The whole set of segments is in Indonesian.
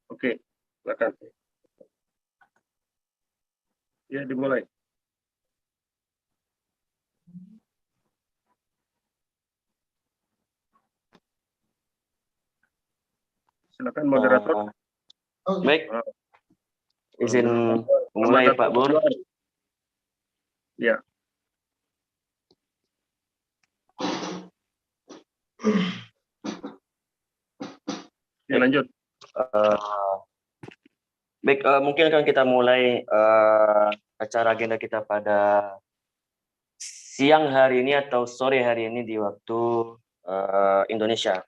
Oke, silakan. Ya, dimulai. Silakan moderator. Baik, izin mulai Pak Bur. Ya. Ya, lanjut. Baik, mungkin akan kita mulai acara agenda kita pada siang hari ini atau sore hari ini di waktu Indonesia.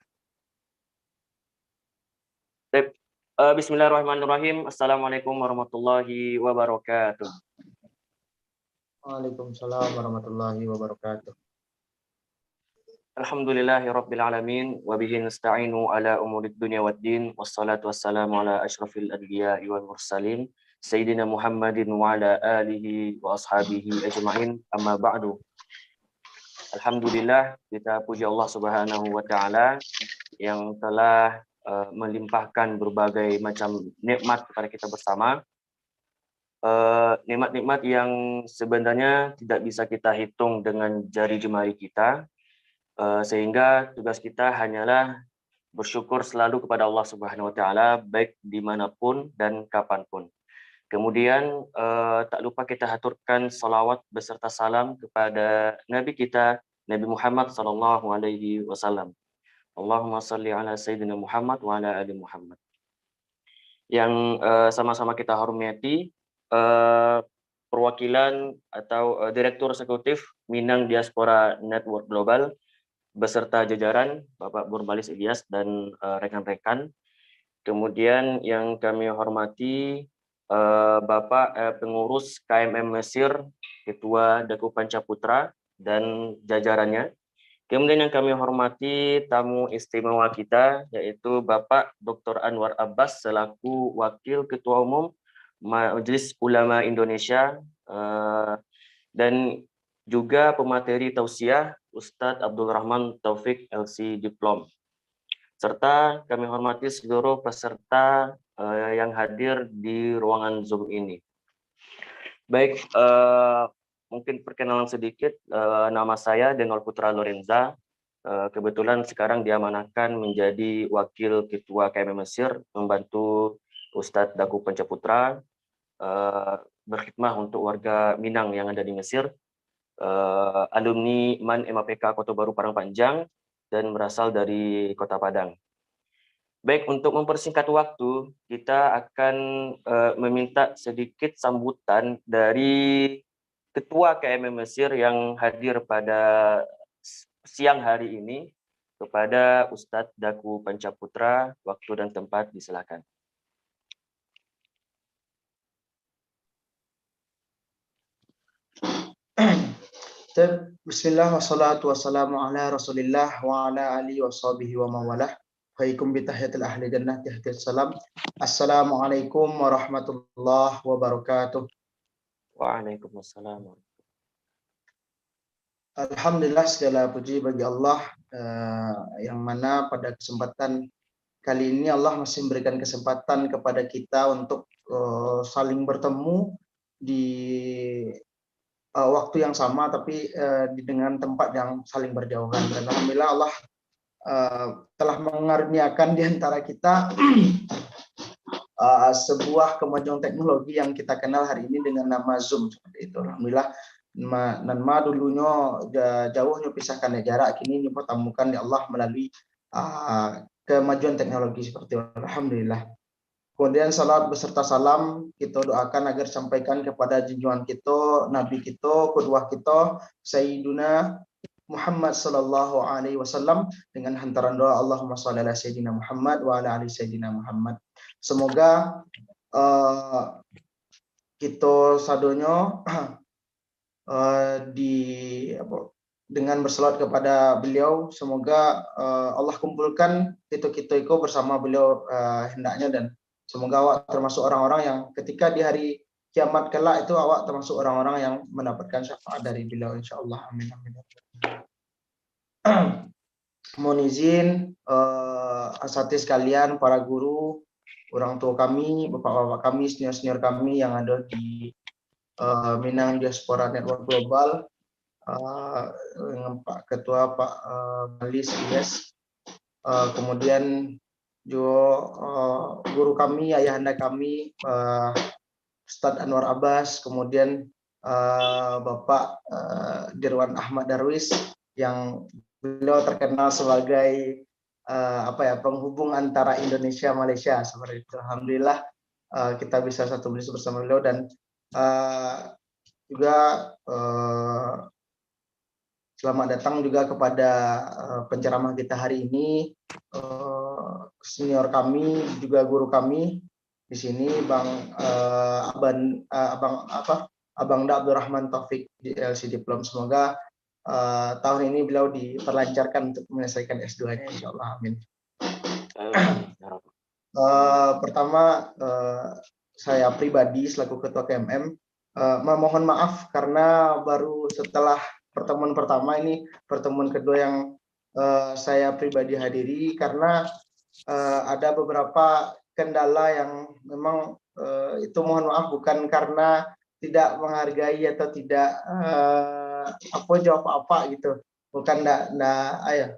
Baik, bismillahirrahmanirrahim. Assalamualaikum warahmatullahi wabarakatuh. Waalaikumsalam warahmatullahi wabarakatuh. Alhamdulillahirabbil alamin wa bihi nasta'inu ala umurid dunya waddin wassalatu wassalamu ala asyrafil anbiya'i wal mursalin sayyidina Muhammadin wa ala alihi wa ashabihi ajma'in, amma ba'du. Alhamdulillah, kita puji Allah Subhanahu wa taala yang telah melimpahkan berbagai macam nikmat kepada kita bersama. Nikmat-nikmat yang sebenarnya tidak bisa kita hitung dengan jari jemari kita. Sehingga tugas kita hanyalah bersyukur selalu kepada Allah Subhanahu wa taala baik dimanapun dan kapanpun. Kemudian tak lupa kita haturkan salawat beserta salam kepada Nabi kita Nabi Muhammad sallallahu alaihi wasallam. Allahumma shalli ala sayyidina Muhammad wa ala ali Muhammad. Yang sama-sama kita hormati perwakilan atau Direktur Eksekutif Minang Diaspora Network Global beserta jajaran Bapak Burbalis Ilyas dan rekan-rekan. Kemudian yang kami hormati Bapak pengurus KMM Mesir, Ketua Daku Pancaputra dan jajarannya. Kemudian yang kami hormati tamu istimewa kita yaitu Bapak Dr. Anwar Abbas selaku Wakil Ketua Umum Majelis Ulama Indonesia dan juga pemateri tausiah Ustadz Abdul Rahman Taufik LC Diplom. Serta kami hormati seluruh peserta yang hadir di ruangan Zoom ini. Baik, mungkin perkenalan sedikit, nama saya Denol Putra Lorenza. Kebetulan sekarang diamanahkan menjadi Wakil Ketua KMM Mesir, membantu Ustadz Daku Pancaputra berkhidmah untuk warga Minang yang ada di Mesir. Alumni MAN MAPK Kota Baru Parang Panjang dan berasal dari Kota Padang. Baik, untuk mempersingkat waktu, kita akan meminta sedikit sambutan dari Ketua KMM Mesir yang hadir pada siang hari ini kepada Ustadz Daku Pancaputra. Waktu dan tempat disilakan. Bismillah wassalatu wassalamu ala rasulillah wa ala alihi wa sahbihi wa mawalah. Haikum bitahiyatil ahli jannah tahtil salam. Assalamualaikum warahmatullahi wabarakatuh. Waalaikumsalam. Alhamdulillah, segala puji bagi Allah yang mana pada kesempatan kali ini Allah masih memberikan kesempatan kepada kita untuk saling bertemu di waktu yang sama tapi dengan tempat yang saling berjauhan. Dan alhamdulillah Allah telah mengaruniakan di antara kita sebuah kemajuan teknologi yang kita kenal hari ini dengan nama Zoom seperti itu. Alhamdulillah, dulunya jauhnya pisahkan jarak, kini dipertemukan di Allah melalui kemajuan teknologi seperti itu. Alhamdulillah. Kemudian salat beserta salam kita doakan agar sampaikan kepada junjungan kita, Nabi kita, qudwah kita, Sayyiduna Muhammad sallallahu alaihi wasallam dengan hantaran doa Allahumma shalli ala sayyidina Muhammad wa ala ali sayyidina Muhammad. Semoga kita sadonyo dengan berselawat kepada beliau, semoga Allah kumpulkan kita itu bersama beliau hendaknya, dan semoga awak termasuk orang-orang yang ketika di hari kiamat kelak itu awak termasuk orang-orang yang mendapatkan syafaat dari beliau, insyaallah. Amin amin. mohon izin asatidz sekalian, para guru, orang tua kami, bapak-bapak kami, senior-senior kami yang ada di Minang Diaspora Network Global, dengan Pak Ketua Pak Balis Ilyas, kemudian juga guru kami, ayahanda kami, Ustadz Anwar Abbas, kemudian Bapak Dirwan Ahmad Darwis yang beliau terkenal sebagai penghubung antara Indonesia Malaysia seperti itu. Alhamdulillah kita bisa satu majelis bersama beliau, dan juga selamat datang juga kepada penceramah kita hari ini, senior kami juga guru kami di sini, Abang Abdurrahman Taufik di LC Diplom. Semoga tahun ini beliau diperlancarkan untuk menyelesaikan S2-nya, insyaallah, amin. Pertama, saya pribadi selaku Ketua KMM memohon maaf karena baru setelah pertemuan pertama ini pertemuan kedua yang saya pribadi hadiri, karena ada beberapa kendala yang memang itu mohon maaf bukan karena tidak menghargai atau tidak jawab apa gitu, bukan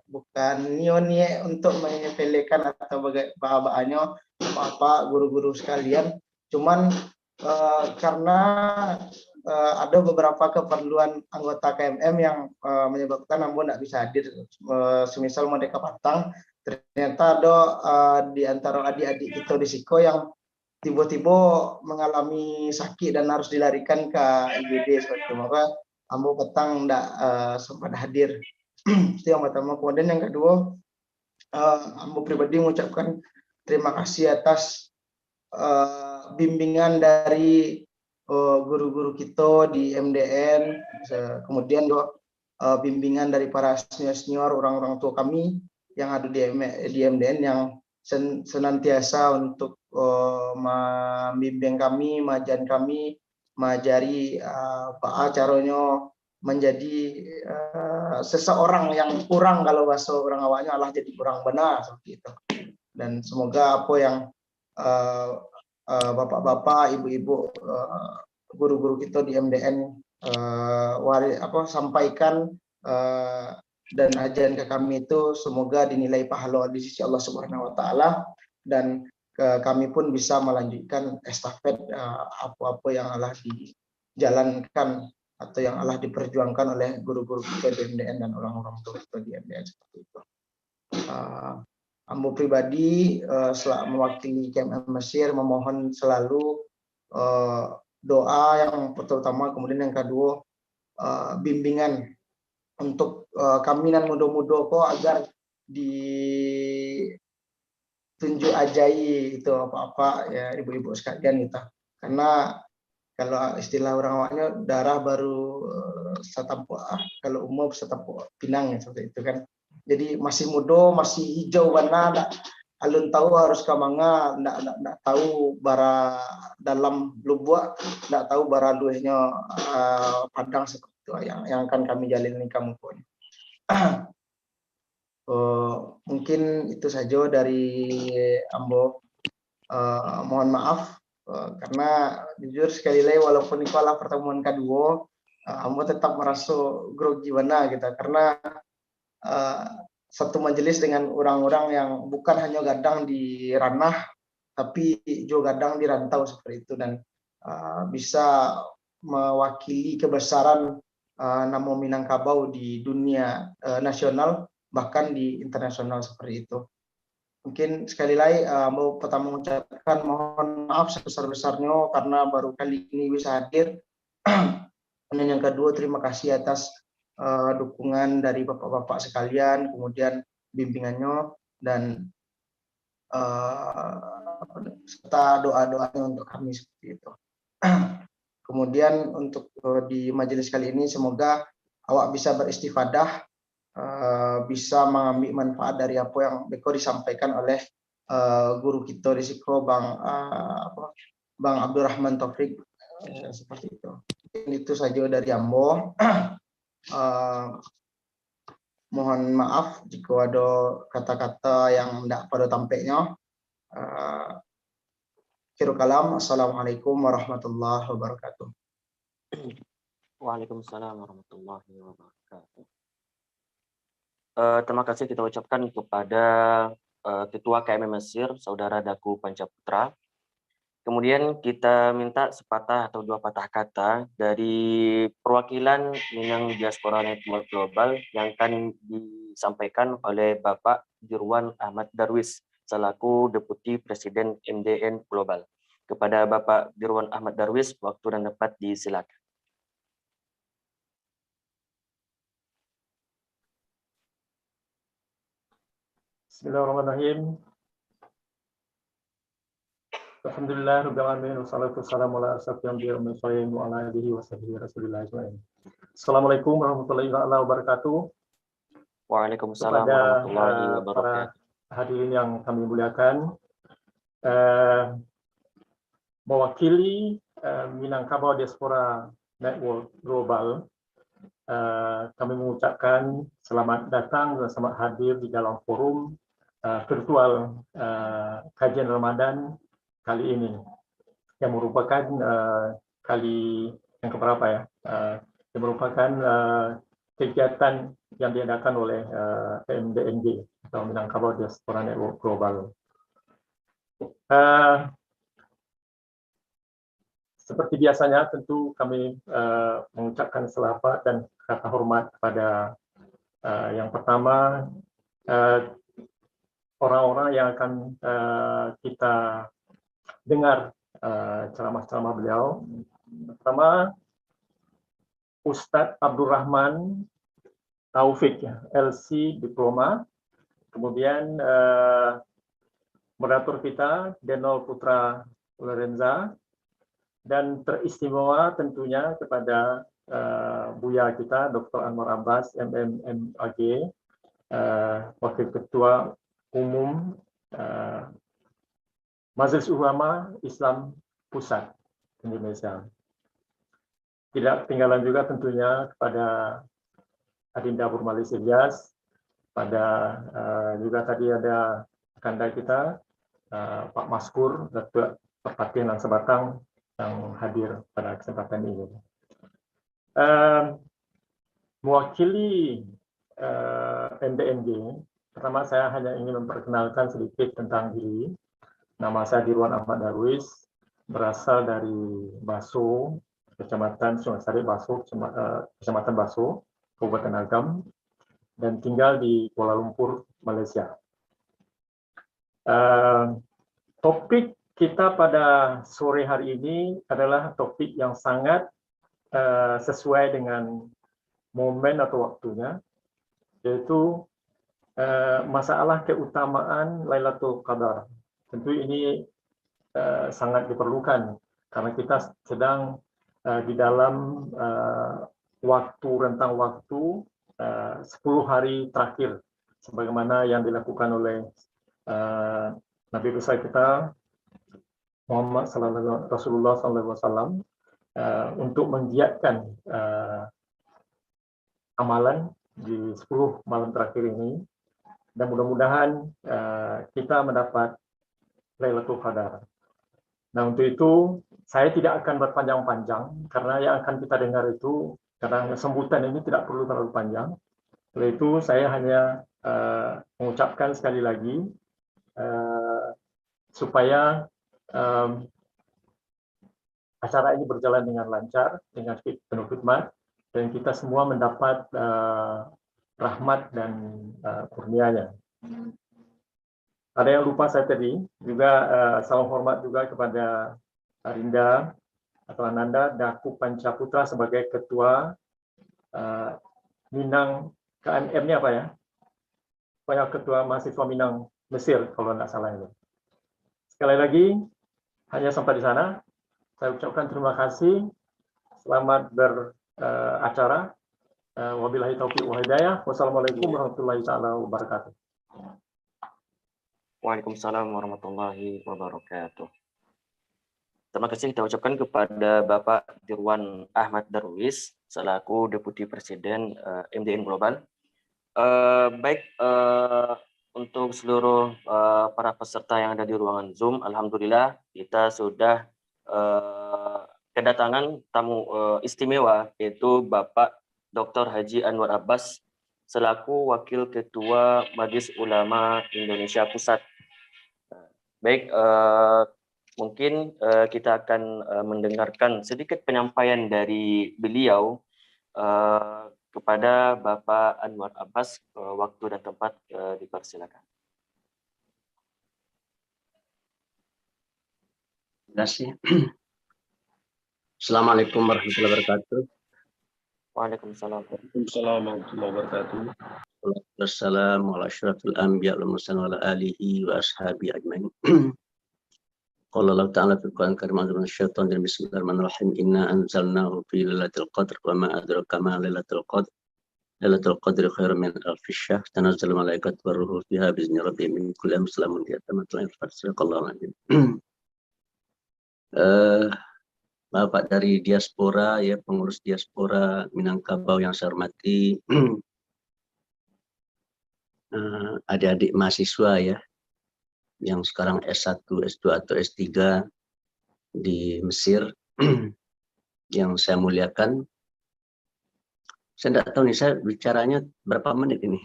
bukan nionie untuk menyepelekan atau bagaimana apa guru-guru sekalian, cuman karena ada beberapa keperluan anggota KMM yang menyebabkan Ambo tidak bisa hadir, semisal Merdeka Patang. Ternyata ada di antara adik-adik kita di Siko yang tiba-tiba mengalami sakit dan harus dilarikan ke IGD seperti itu, maka Ambo petang tidak sempat hadir. Itu yang pertama. Kemudian yang kedua, Ambo pribadi mengucapkan terima kasih atas bimbingan dari guru-guru kita di MDN, kemudian bimbingan dari para senior-senior, orang-orang tua kami yang ada di MDN yang senantiasa untuk membimbing kami, majan kami, mengajari caranya menjadi seseorang yang kurang, kalau bahasa orang awalnya Allah jadi kurang benar seperti itu. Dan semoga apa yang bapak-bapak, ibu-ibu, guru-guru kita di MDN sampaikan dan ajaran ke kami itu semoga dinilai pahala di sisi Allah Subhanahu wa taala, dan kami pun bisa melanjutkan estafet apa-apa yang Allah dijalankan atau yang Allah diperjuangkan oleh guru-guru kita di MDN dan orang-orang tua kita di MDN seperti itu. Ambo pribadi mewakili KMM Mesir memohon selalu doa yang pertama, kemudian yang kedua bimbingan untuk kami dan muda-muda kok agar ditunjuk ajai itu apa-apa ya ibu-ibu sekalian gitu. Karena kalau istilah orang awaknya darah baru setampuk, kalau umur setampuk pinang ya, seperti itu kan. Jadi masih muda, masih hijau warna, alun tahu harus ke manga, ndak tahu bara dalam lubuk, ndak tahu bara luasnya padang seperti itu yang akan kami jalani kamu pun. Mungkin itu saja dari Ambo. Mohon maaf karena jujur sekali lagi walaupun itu adalah pertemuan kedua, Ambo tetap merasa grogi warna gitu, karena satu majelis dengan orang-orang yang bukan hanya gadang di ranah tapi juga gadang di rantau seperti itu, dan bisa mewakili kebesaran nama Minangkabau di dunia nasional bahkan di internasional seperti itu. Mungkin sekali lagi mau pertama mengucapkan mohon maaf sebesar-besarnya karena baru kali ini bisa hadir. Dan yang kedua, terima kasih atas dukungan dari bapak-bapak sekalian, kemudian bimbingannya, dan serta doa-doanya untuk kami seperti itu. Kemudian untuk di majelis kali ini semoga awak bisa beristifadah, bisa mengambil manfaat dari apa yang beko disampaikan oleh guru kita di Siko, Bang Abdurrahman Taufik, seperti itu. Itu saja dari Ambo. Mohon maaf jika ada kata-kata yang tidak pada tampaknya. Akhirul kalam. Assalamualaikum warahmatullahi wabarakatuh. Waalaikumsalam warahmatullahi wabarakatuh. Terima kasih kita ucapkan kepada Ketua KMM Mesir, Saudara Daku Pancaputra. Kemudian kita minta sepatah atau dua patah kata dari perwakilan Minang Diaspora Network Global yang akan disampaikan oleh Bapak Dirwan Ahmad Darwis selaku Deputi Presiden MDN Global. Kepada Bapak Dirwan Ahmad Darwis, waktu dan tempat disilakan. Bismillahirrahmanirrahim. Alhamdulillah rabbil alamin wassalatu wassalamu ala asyrofil anbiya'i wal mursalin wa ala alihi wa sahbihi rasulillah ajmain. Assalamualaikum warahmatullahi wabarakatuh. Waalaikumsalam Kepada warahmatullahi para wabarakatuh. hadirin yang kami muliakan, mewakili Minangkabau Diaspora Network Global, kami mengucapkan selamat datang dan selamat hadir di dalam forum virtual kajian Ramadan kali ini, yang merupakan kali yang keberapa ya, yang merupakan kegiatan yang diadakan oleh MDNG atau Minangkabau Diaspora Network Global. Seperti biasanya, tentu kami mengucapkan selamat dan kata hormat kepada yang pertama orang-orang yang akan kita dengar ceramah-ceramah beliau. Pertama, Ustadz Abdurrahman Taufik, LC Diploma. Kemudian moderator kita Denol Putra Lorenza, dan teristimewa tentunya kepada Buya kita Dr. Anwar Abbas MMAG, Wakil Ketua Umum Majelis Ulama Islam Pusat Indonesia. Tidak ketinggalan juga tentunya kepada Adinda Burmalis Ilyas, pada juga tadi ada kanda kita Pak Maskur, Datuk Perhatian dan Sebatang yang hadir pada kesempatan ini. Mewakili MDNG, pertama saya hanya ingin memperkenalkan sedikit tentang diri. Nama saya Dirwan Ahmad Darwis, berasal dari Baso, Kecamatan Sungai Sari Baso, Kecamatan Baso, Kabupaten Agam, dan tinggal di Kuala Lumpur, Malaysia. Topik kita pada sore hari ini adalah topik yang sangat sesuai dengan momen atau waktunya, yaitu masalah keutamaan Lailatul Qadar. Tentu ini sangat diperlukan karena kita sedang di dalam rentang waktu 10 hari terakhir, sebagaimana yang dilakukan oleh Nabi besar kita Muhammad Rasulullah SAW untuk menggiatkan amalan di 10 malam terakhir ini, dan mudah-mudahan kita mendapat Lailatul Qadar. Nah, untuk itu saya tidak akan berpanjang-panjang karena yang akan kita dengar itu, karena sambutan ini tidak perlu terlalu panjang. Oleh itu saya hanya mengucapkan sekali lagi supaya acara ini berjalan dengan lancar, dengan penuh khidmat, dan kita semua mendapat rahmat dan kurnianya. Ada yang lupa saya tadi, juga salam hormat juga kepada Arinda atau Ananda Daku Pancaputra sebagai Ketua Minang, KMM-nya apa ya? Pokoknya Ketua Mahasiswa Minang Mesir, kalau tidak salah ini. Sekali lagi, hanya sampai di sana. Saya ucapkan terima kasih. Selamat beracara. Wabillahi taufiq wa hidayah. Wassalamualaikum warahmatullahi wabarakatuh. Waalaikumsalam warahmatullahi wabarakatuh. Terima kasih kita ucapkan kepada Bapak Dirwan Ahmad Darwis selaku Deputi Presiden MDN Global. Baik, untuk seluruh para peserta yang ada di ruangan Zoom, alhamdulillah kita sudah kedatangan tamu istimewa, yaitu Bapak Dr. Haji Anwar Abbas selaku Wakil Ketua Majelis Ulama Indonesia Pusat. Baik, mungkin kita akan mendengarkan sedikit penyampaian dari beliau kepada Bapak Anwar Abbas. Waktu dan tempat dipersilakan. Terima kasih. Assalamualaikum warahmatullahi wabarakatuh. Waalaikumsalam. Waalaikumsalam warahmatullahi wabarakatuh. Wassalamu ala asyrafil anbiya wal mursalin wa ala alihi wa ashabi ajmain. Qala Allah ta'ala fil Qur'an karim a'udzu billahi minasyaitonir rajim. Bismillahirrahmanirrahim. Inna anzalnahu fi lailatul qadr wa ma adraka ma lailatul qadr. Lailatul qadri khairun min alfi syahr. Tanazzalul malaikatu war ruhu fiha bi'izni rabbihim min kulli amrin salamun hiya hatta matla'il fajr. Sadaqallahu al-azim. Bapak dari diaspora, ya pengurus diaspora Minangkabau yang saya hormati, adik-adik mahasiswa ya, yang sekarang S1, S2 atau S3 di Mesir, yang saya muliakan. Saya tidak tahu nih, saya bicaranya berapa menit ini?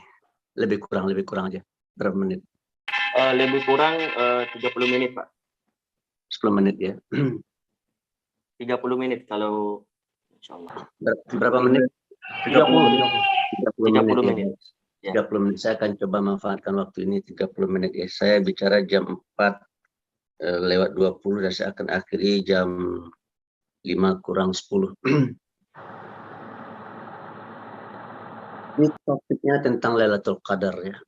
Lebih kurang aja. Berapa menit? Lebih kurang 30 menit, Pak. 10 menit ya. 30 menit kalau insya Allah. Berapa menit? 30. 30 menit. Ya. 30 menit. Saya akan coba manfaatkan waktu ini 30 menit ya. Saya bicara jam 4 lewat 20 dan saya akan akhiri jam 5 kurang 10. Ini topiknya tentang Lailatul Qadar ya.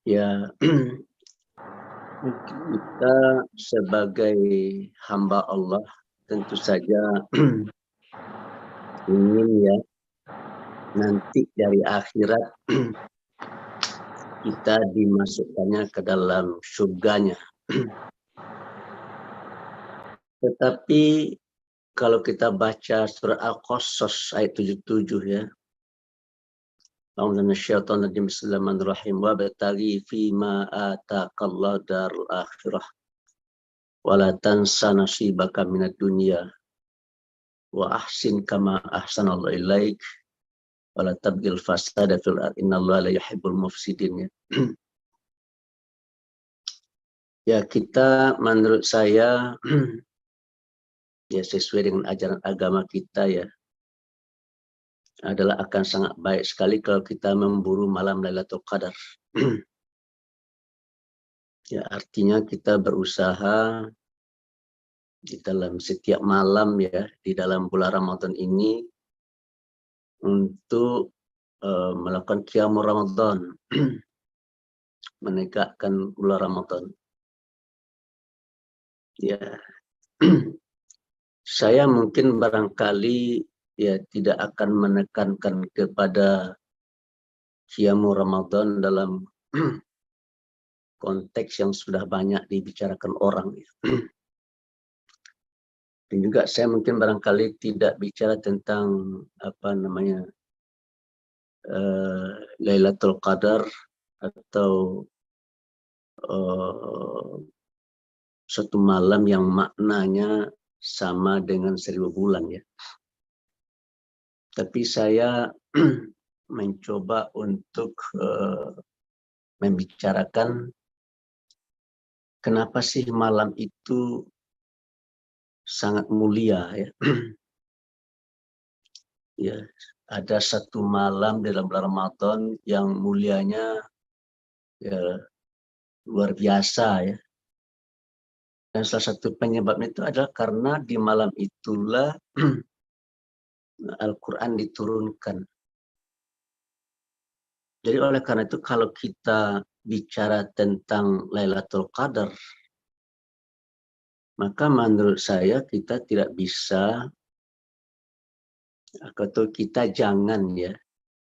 Ya, kita sebagai hamba Allah tentu saja ingin ya nanti dari akhirat kita dimasukkannya ke dalam surganya. Tetapi kalau kita baca surah Al-Qasas ayat 77 ya. Bismillahirrahmanirrahim. Wa bataghi fima ataqallahu darul akhirah. Wa la tansa nasibaka minad dunya. Wa ahsin kama ahsanallahu ilaik. Wa la tabghil fasada fil ardh. Innallaha la yuhibbul mufsidin. Ya, kita menurut saya ya sesuai dengan ajaran agama kita ya, adalah akan sangat baik sekali kalau kita memburu malam Lailatul Qadar. Ya, artinya kita berusaha di dalam setiap malam ya, di dalam bulan Ramadan ini untuk melakukan qiyamul Ramadan, menegakkan bulan Ramadan. Ya, saya mungkin barangkali ya tidak akan menekankan kepada qiyamul Ramadan dalam konteks yang sudah banyak dibicarakan orang. Dan juga saya mungkin barangkali tidak bicara tentang apa namanya Lailatul Qadar atau satu malam yang maknanya sama dengan 1000 bulan ya. Tapi saya mencoba untuk membicarakan kenapa sih malam itu sangat mulia ya. Ya, ada satu malam dalam bulan Ramadan yang mulianya ya, luar biasa ya. Dan salah satu penyebabnya itu adalah karena di malam itulah Al-Quran diturunkan. Jadi oleh karena itu kalau kita bicara tentang Lailatul Qadar, maka menurut saya kita tidak bisa atau kita jangan ya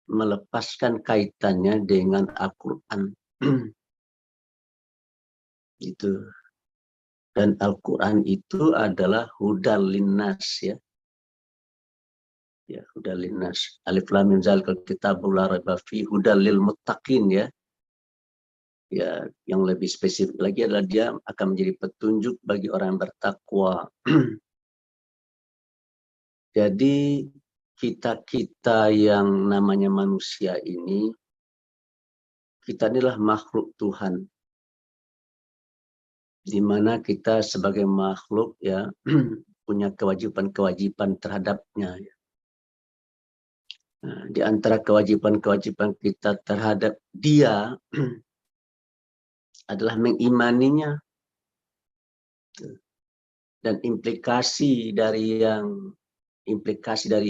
melepaskan kaitannya dengan Al-Quran. Itu. Dan Al-Quran itu adalah hudal linnas ya. Ya, hudal linnas. Alif lam mim zalikal kitabul la raiba fi hudal lil muttaqin ya. Ya, yang lebih spesifik lagi adalah dia akan menjadi petunjuk bagi orang yang bertakwa. Jadi kita yang namanya manusia ini, kita inilah makhluk Tuhan. Di mana kita sebagai makhluk ya punya kewajiban-kewajiban terhadapnya. Nah, di antara kewajiban-kewajiban kita terhadap dia adalah mengimaninya. Dan implikasi dari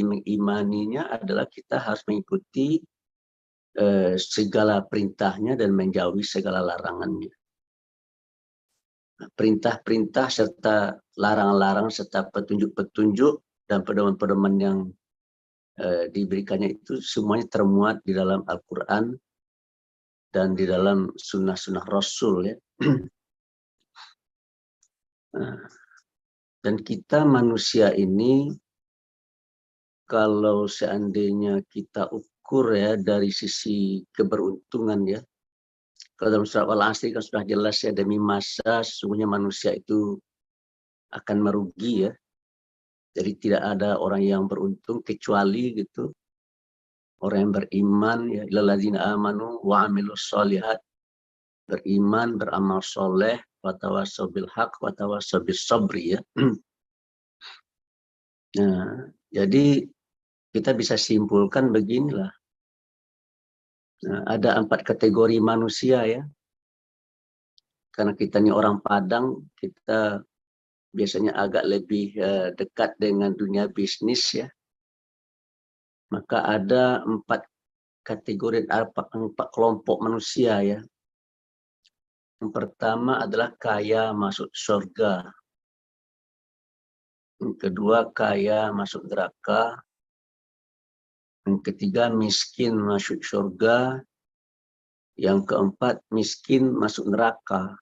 mengimaninya adalah kita harus mengikuti segala perintahnya dan menjauhi segala larangannya. Perintah-perintah serta larangan-larangan serta petunjuk-petunjuk dan pedoman-pedoman yang diberikannya itu semuanya termuat di dalam Al-Quran dan di dalam sunnah-sunnah Rasul ya. Dan kita manusia ini kalau seandainya kita ukur ya dari sisi keberuntungan ya. Kalau dalam surat Al-Asr kan sudah jelas ya, demi masa sesungguhnya manusia itu akan merugi ya. Jadi tidak ada orang yang beruntung kecuali gitu orang yang beriman ya, illalladzina amanu wa amilus sholihat, beriman, beramal soleh, watawassaw bil haq, watawassaw bis sabri ya. Nah, jadi kita bisa simpulkan beginilah. Nah, ada 4 kategori manusia ya. Karena kita ini orang Padang, kita biasanya agak lebih dekat dengan dunia bisnis ya. Maka ada 4 kategori, 4 kelompok manusia ya. Yang pertama adalah kaya masuk surga. Yang kedua kaya masuk neraka. Yang ketiga miskin masuk surga. Yang keempat miskin masuk neraka.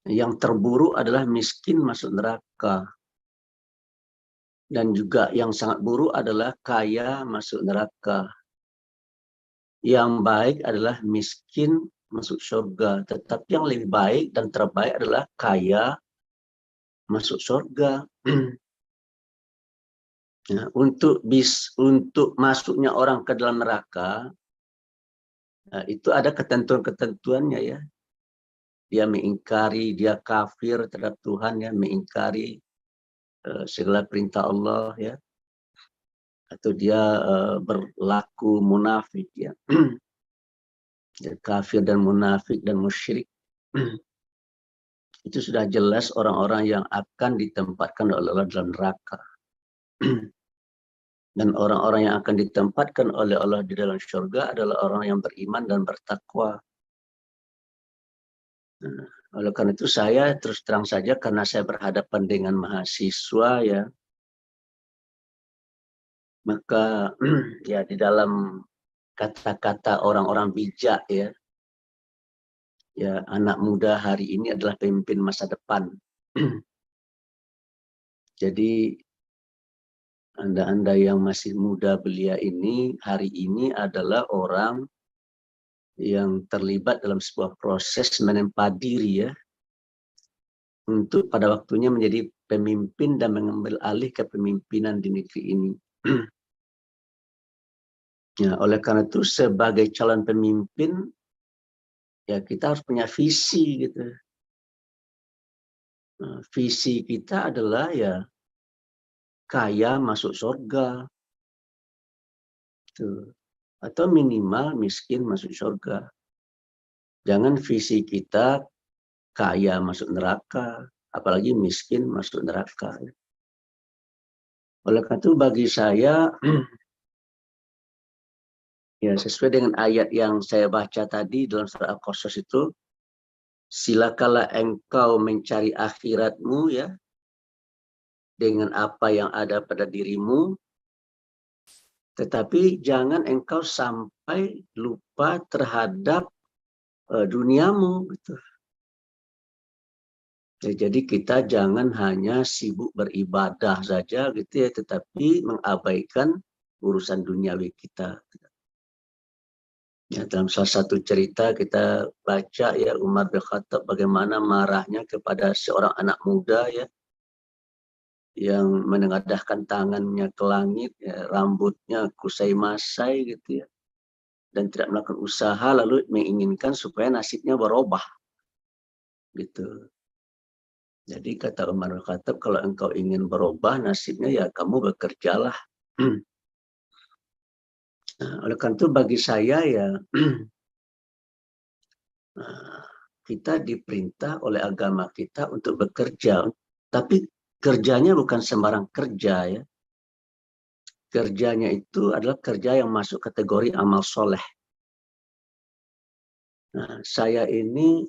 Yang terburuk adalah miskin masuk neraka. Dan juga yang sangat buruk adalah kaya masuk neraka. Yang baik adalah miskin masuk surga. Tetapi yang lebih baik dan terbaik adalah kaya masuk surga. Ya, untuk masuknya orang ke dalam neraka, itu ada ketentuan-ketentuannya ya. Dia mengingkari, dia kafir terhadap Tuhan ya, mengingkari segala perintah Allah ya. Atau dia berlaku munafik ya. Ya, kafir dan munafik dan musyrik. Itu sudah jelas orang-orang yang akan ditempatkan oleh Allah dalam neraka. Dan orang-orang yang akan ditempatkan oleh Allah di dalam surga adalah orang yang beriman dan bertakwa. Nah, oleh karena itu saya terus terang saja karena saya berhadapan dengan mahasiswa ya. Maka ya di dalam kata-kata orang-orang bijak ya. Ya, anak muda hari ini adalah pemimpin masa depan. Jadi Anda yang masih muda belia ini, hari ini adalah orang yang terlibat dalam sebuah proses menempa diri ya, untuk pada waktunya menjadi pemimpin dan mengambil alih kepemimpinan di negeri ini. Ya, oleh karena itu sebagai calon pemimpin, ya kita harus punya visi gitu. Nah, visi kita adalah ya kaya masuk surga. Tuh. Atau minimal miskin masuk surga. Jangan visi kita kaya masuk neraka, apalagi miskin masuk neraka. Oleh karena itu bagi saya, ya sesuai dengan ayat yang saya baca tadi dalam surah Al-Qasas itu, silakanlah engkau mencari akhiratmu ya, dengan apa yang ada pada dirimu, tetapi jangan engkau sampai lupa terhadap duniamu gitu. Ya, jadi kita jangan hanya sibuk beribadah saja gitu ya, tetapi mengabaikan urusan duniawi kita. Ya, dalam salah satu cerita kita baca ya Umar bin Khattab bagaimana marahnya kepada seorang anak muda ya yang menengadahkan tangannya ke langit, ya, rambutnya kusai masai gitu ya, dan tidak melakukan usaha lalu menginginkan supaya nasibnya berubah gitu. Jadi kata Umar bin Khattab, kalau engkau ingin berubah nasibnya ya kamu bekerjalah. Nah, oleh karena itu bagi saya ya kita diperintah oleh agama kita untuk bekerja, tapi kerjanya bukan sembarang kerja ya. Kerjanya itu adalah kerja yang masuk kategori amal soleh. Nah, saya ini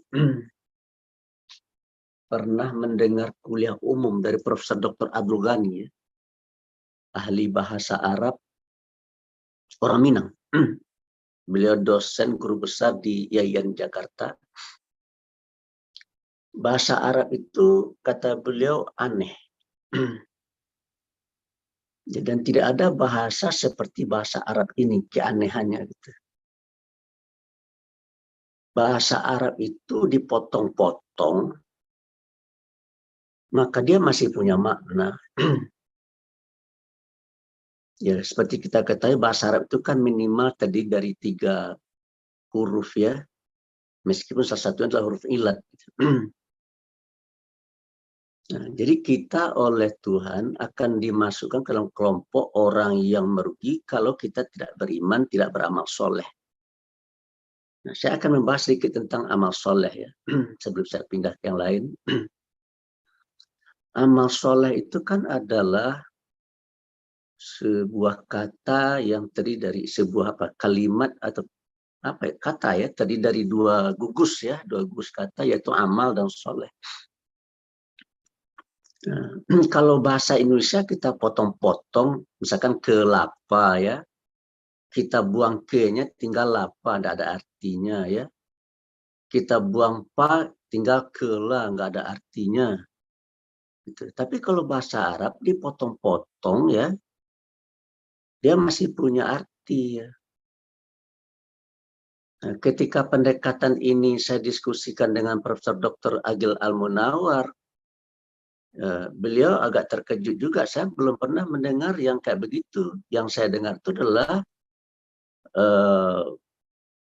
pernah mendengar kuliah umum dari Profesor Dr. Abdul Ghani, ya, ahli bahasa Arab, orang Minang. Beliau dosen guru besar di IAIN Jakarta. Bahasa Arab itu kata beliau aneh. Dan tidak ada bahasa seperti bahasa Arab ini, keanehannya gitu. Bahasa Arab itu dipotong-potong, maka dia masih punya makna. Ya, seperti kita ketahui bahasa Arab itu kan minimal terdiri dari 3 huruf ya, meskipun salah satunya adalah huruf ilat. Nah, jadi kita oleh Tuhan akan dimasukkan ke dalam kelompok orang yang merugi kalau kita tidak beriman, tidak beramal soleh. Nah, saya akan membahas sedikit tentang amal soleh ya, sebelum saya pindah ke yang lain. Amal soleh itu kan adalah sebuah kata yang terdiri dari sebuah kalimat atau kata ya, terdiri dari 2 gugus ya, 2 gugus kata yaitu amal dan soleh. Nah, kalau bahasa Indonesia kita potong-potong, misalkan kelapa ya, kita buang ke-nya tinggal lapa, tidak ada artinya ya. Kita buang pa, tinggal kela, nggak ada artinya. Gitu. Tapi kalau bahasa Arab dipotong-potong ya, dia masih punya arti ya. Nah, ketika pendekatan ini saya diskusikan dengan Profesor Dr. Agil Al-Munawar, beliau agak terkejut juga. Saya belum pernah mendengar yang kayak begitu. Yang saya dengar itu adalah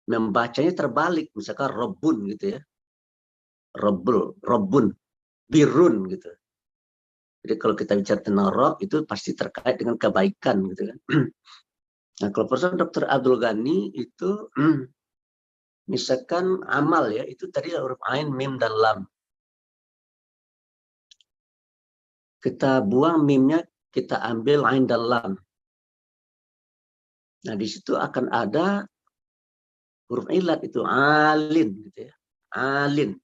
membacanya terbalik, misalkan robun gitu ya, robun, birun gitu. Jadi kalau kita bicara tentang rob itu pasti terkait dengan kebaikan gitu kan. Nah, kalau Profesor Dr. Abdul Ghani itu misalkan amal ya, itu tadi huruf ain, mim dan lam. Kita buang mimnya, kita ambil ain dan lam. Nah, di situ akan ada huruf ilat itu alin gitu ya. Alin.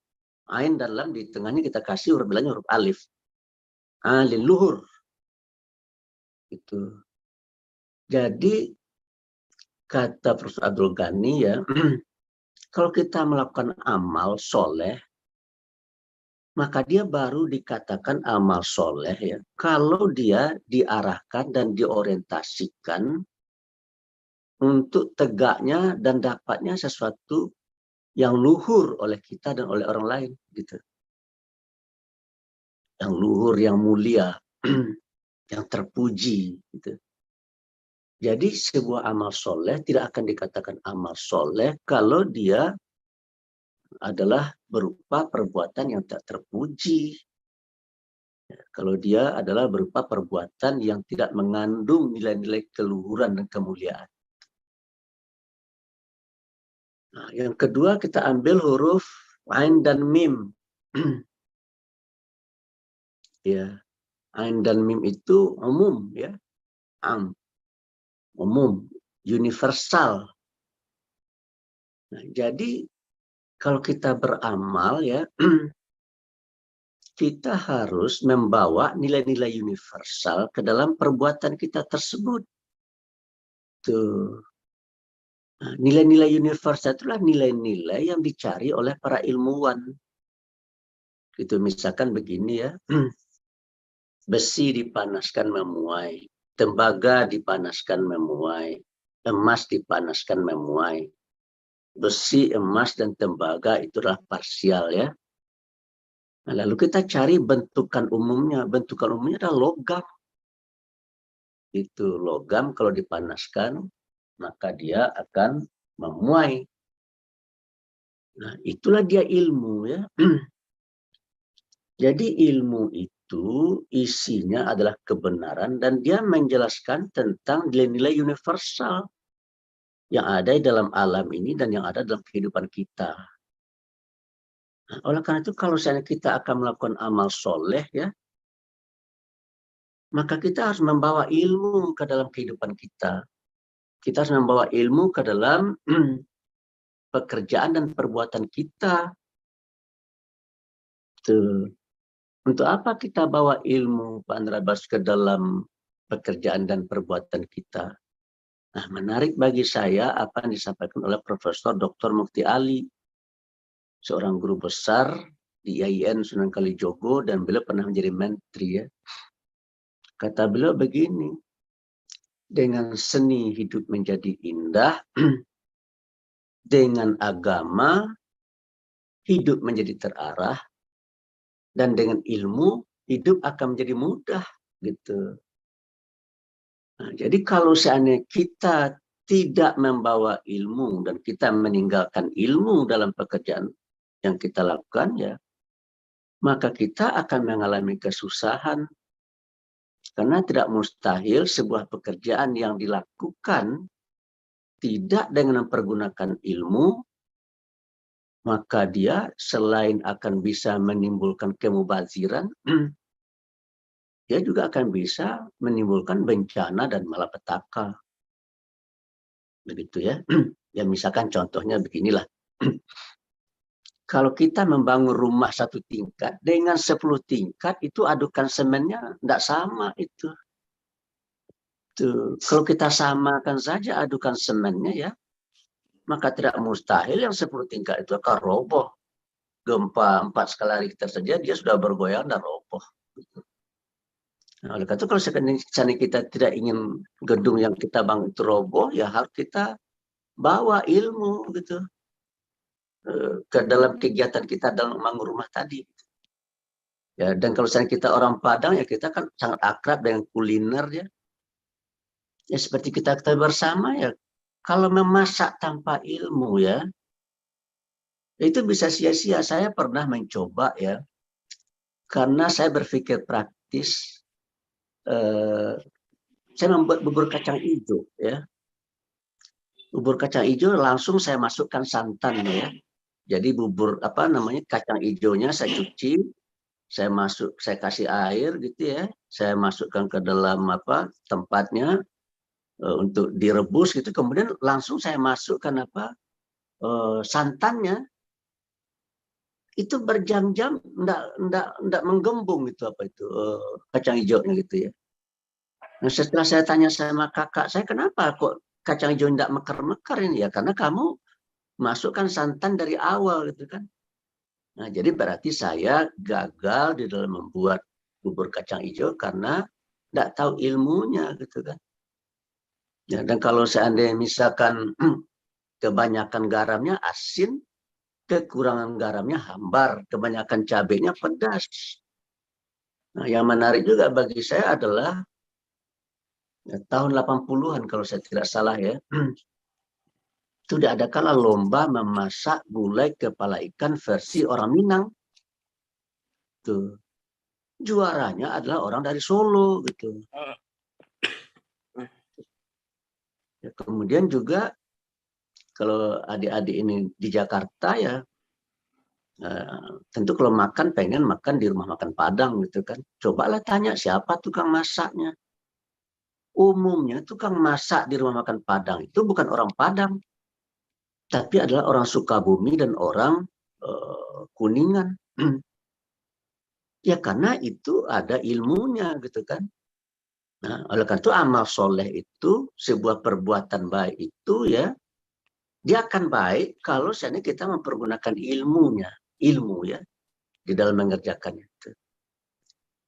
Ain dan lam di tengahnya kita kasih huruf ilahnya huruf alif. Alin, luhur. Itu. Jadi kata Profesor Abdul Ghani ya, kalau kita melakukan amal soleh, maka dia baru dikatakan amal soleh ya, kalau dia diarahkan dan diorientasikan untuk tegaknya dan dapatnya sesuatu yang luhur oleh kita dan oleh orang lain gitu. Yang luhur, yang mulia, yang terpuji gitu. Jadi sebuah amal soleh tidak akan dikatakan amal soleh kalau dia adalah berupa perbuatan yang tak terpuji. Kalau dia adalah berupa perbuatan yang tidak mengandung nilai-nilai keluhuran dan kemuliaan. Nah, yang kedua kita ambil huruf ain dan mim. Ya, ain dan mim itu umum ya, umum, universal. Nah, jadi kalau kita beramal ya, kita harus membawa nilai-nilai universal ke dalam perbuatan kita tersebut. Tuh. Nah, nilai-nilai universal itulah nilai-nilai yang dicari oleh para ilmuwan. Itu misalkan begini ya, besi dipanaskan memuai, tembaga dipanaskan memuai, emas dipanaskan memuai. Besi, emas, dan tembaga itulah parsial ya. Nah, lalu kita cari bentukan umumnya. Bentukan umumnya adalah logam. Itu logam kalau dipanaskan, maka dia akan memuai. Nah, itulah dia ilmu ya. Jadi ilmu itu isinya adalah kebenaran dan dia menjelaskan tentang nilai-nilai universal yang ada dalam alam ini dan yang ada dalam kehidupan kita. Nah, oleh karena itu kalau misalnya kita akan melakukan amal soleh ya, maka kita harus membawa ilmu ke dalam kehidupan kita. Kita harus membawa ilmu ke dalam pekerjaan dan perbuatan kita. Tuh. Untuk apa kita bawa ilmu, Pak Andrabas, ke dalam pekerjaan dan perbuatan kita? Nah, menarik bagi saya apa yang disampaikan oleh Profesor Dr. Mukti Ali, seorang guru besar di IAIN Sunan Kalijogo, dan beliau pernah menjadi menteri ya. Kata beliau begini, dengan seni hidup menjadi indah, dengan agama hidup menjadi terarah, dan dengan ilmu hidup akan menjadi mudah gitu. Nah, jadi kalau seandainya kita tidak membawa ilmu dan kita meninggalkan ilmu dalam pekerjaan yang kita lakukan ya, maka kita akan mengalami kesusahan. Karena tidak mustahil sebuah pekerjaan yang dilakukan tidak dengan mempergunakan ilmu, maka dia selain akan bisa menimbulkan kemubaziran, dia juga akan bisa menimbulkan bencana dan malapetaka. Begitu ya. Ya misalkan contohnya beginilah. Kalau kita membangun rumah 1 tingkat, dengan 10 tingkat itu adukan semennya tidak sama itu. Tuh. Kalau kita samakan saja adukan semennya ya, maka tidak mustahil yang 10 tingkat itu akan roboh. Gempa 4 skala Richter saja dia sudah bergoyang dan roboh. Nah, oleh karena itu kalau seandainya kita tidak ingin gedung yang kita bangun itu roboh, ya harus kita bawa ilmu gitu ke dalam kegiatan kita dalam membangun rumah tadi. Ya, dan kalau misalnya kita orang Padang ya kita kan sangat akrab dengan kuliner ya. Ya seperti kita bersama ya, kalau memasak tanpa ilmu ya, itu bisa sia-sia. Saya pernah mencoba ya, karena saya berpikir praktis, saya membuat bubur kacang hijau ya. Bubur kacang hijau langsung saya masukkan santan ya. Jadi bubur apa namanya kacang hijaunya saya cuci, saya kasih air gitu ya, saya masukkan ke dalam apa tempatnya untuk direbus gitu, kemudian langsung saya masukkan apa santannya, itu berjam-jam enggak menggembung itu apa itu kacang hijaunya gitu ya. Nah, setelah saya tanya sama kakak saya, kenapa kok kacang hijau enggak mekar-mekar ini ya? Karena kamu masukkan santan dari awal gitu kan. Nah, jadi berarti saya gagal di dalam membuat bubur kacang hijau karena enggak tahu ilmunya gitu kan. Ya, dan kalau seandainya misalkan kebanyakan garamnya asin, kekurangan garamnya hambar, kebanyakan cabenya pedas. Nah, yang menarik juga bagi saya adalah ya, tahun 80-an kalau saya tidak salah ya, sudah ada kala lomba memasak gulai kepala ikan versi orang Minang. Tuh. Juaranya adalah orang dari Solo gitu. Ya, kemudian juga kalau adik-adik ini di Jakarta ya, tentu kalau makan pengen makan di rumah makan Padang gitu kan. Cobalah tanya siapa tukang masaknya. Umumnya tukang masak di rumah makan Padang itu bukan orang Padang, tapi adalah orang Sukabumi dan orang Kuningan. Ya karena itu ada ilmunya gitu kan. Nah, oleh karena itu amal soleh itu sebuah perbuatan baik itu ya, dia akan baik kalau seandainya kita mempergunakan ilmu ya. di dalam mengerjakannya.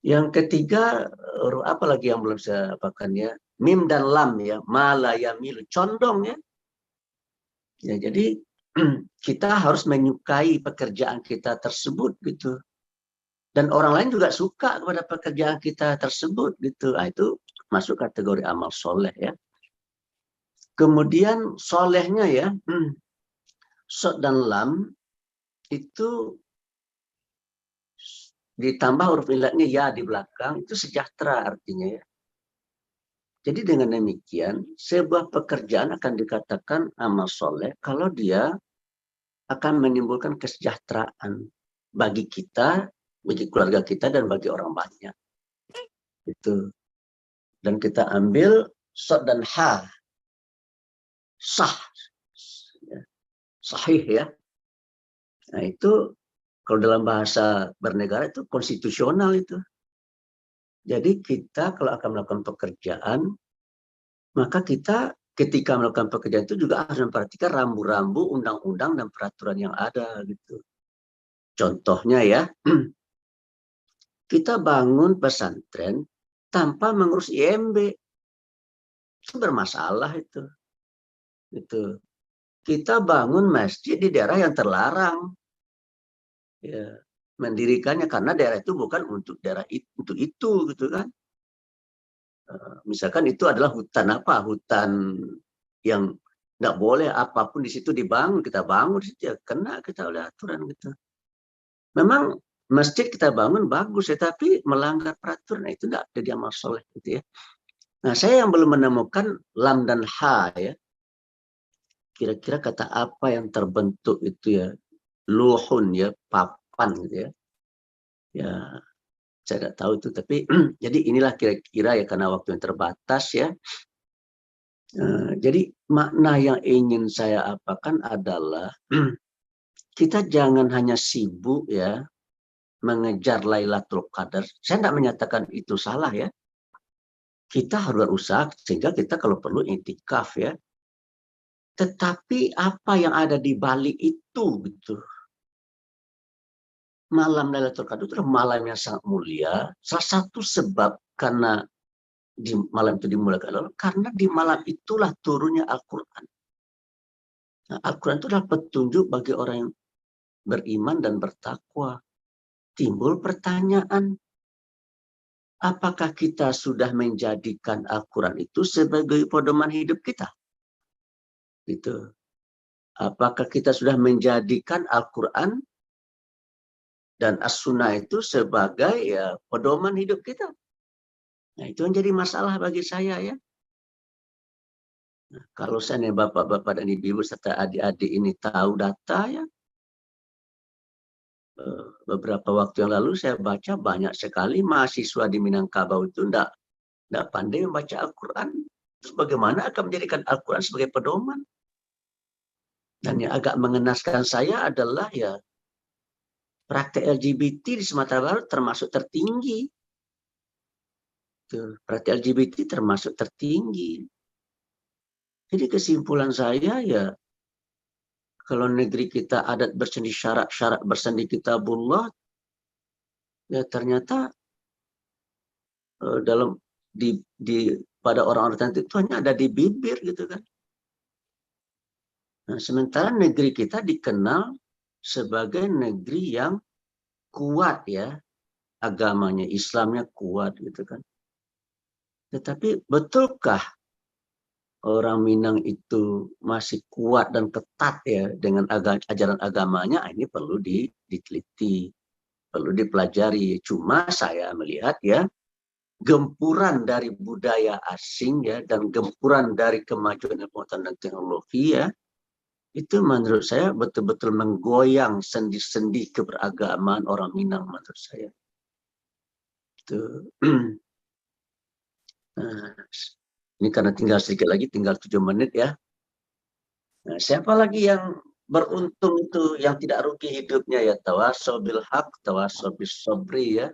Yang ketiga, apa lagi yang belum saya apakan ya? Mim dan lam ya, mala yamilu, condong ya. Ya, jadi kita harus menyukai pekerjaan kita tersebut gitu. Dan orang lain juga suka kepada pekerjaan kita tersebut gitu. Nah, itu masuk kategori amal soleh ya. Kemudian solehnya ya, sod dan lam itu ditambah huruf ilahnya ya di belakang, itu sejahtera artinya ya. Jadi dengan demikian, sebuah pekerjaan akan dikatakan amal soleh kalau dia akan menimbulkan kesejahteraan bagi kita, bagi keluarga kita, dan bagi orang banyak. Itu. Dan kita ambil sod dan ha, sah, sahih ya. Nah itu kalau dalam bahasa bernegara itu konstitusional itu. Jadi kita kalau akan melakukan pekerjaan, maka kita ketika melakukan pekerjaan itu juga harus memperhatikan rambu-rambu undang-undang dan peraturan yang ada gitu. Contohnya ya, kita bangun pesantren tanpa mengurus IMB. Itu bermasalah itu. Gitu. Kita bangun masjid di daerah yang terlarang. Ya, mendirikannya karena daerah itu bukan untuk daerah untuk itu gitu kan. Misalkan itu adalah hutan apa? Hutan yang nggak boleh apapun di situ dibangun, kita bangun di situ ya kena kita oleh aturan gitu. Memang masjid kita bangun bagus ya, tapi melanggar peraturan itu nggak jadi amal soleh gitu ya. Nah, saya yang belum menemukan lam dan ha ya. Kira-kira kata apa yang terbentuk itu ya? Luhun ya, papan gitu ya. Ya, saya nggak tahu itu, tapi jadi inilah kira-kira ya karena waktu yang terbatas ya. Jadi makna yang ingin saya apakan adalah kita jangan hanya sibuk ya mengejar Lailatul Qadar. Saya tidak menyatakan itu salah ya. Kita harus berusaha sehingga kita kalau perlu intikaf ya. Tetapi apa yang ada di balik itu gitu. Malam Lailatul Qadar itu adalah malam yang sangat mulia. Salah satu sebab karena di malam itu dimulakan adalah karena di malam itulah turunnya Al-Quran. Nah, Al-Quran itu adalah petunjuk bagi orang yang beriman dan bertakwa. Timbul pertanyaan, apakah kita sudah menjadikan Al-Quran itu sebagai pedoman hidup kita? Gitu. Apakah kita sudah menjadikan Al-Quran dan As-Sunnah itu sebagai ya, pedoman hidup kita? Nah, itu yang jadi masalah bagi saya ya. Nah, kalau saya bapak-bapak dan ibu-ibu serta adik-adik ini tahu data ya, beberapa waktu yang lalu saya baca banyak sekali mahasiswa di Minangkabau itu tidak pandai membaca Al-Quran. Terus bagaimana akan menjadikan Al-Quran sebagai pedoman? Dan yang agak mengenaskan saya adalah ya praktek LGBT di Sumatera Barat termasuk tertinggi. Praktek LGBT termasuk tertinggi. Jadi kesimpulan saya ya, kalau negeri kita adat bersendi syarat bersendi kitabullah, ya ternyata dalam pada orang-orang tertentu itu hanya ada di bibir gitu kan. Nah, sementara negeri kita dikenal sebagai negeri yang kuat ya, agamanya, Islamnya kuat gitu kan. Tetapi betulkah orang Minang itu masih kuat dan ketat ya dengan ajaran agamanya? Ini perlu diteliti, perlu dipelajari. Cuma saya melihat ya gempuran dari budaya asing ya dan gempuran dari kemajuan ilmu dan teknologi ya, itu menurut saya betul-betul menggoyang sendi-sendi keberagamaan orang Minang menurut saya. Itu. Nah, ini karena tinggal sedikit lagi, tinggal 7 menit ya. Nah, siapa lagi yang beruntung itu, yang tidak rugi hidupnya ya? Tawasau bil haq, tawasau bis sabri ya.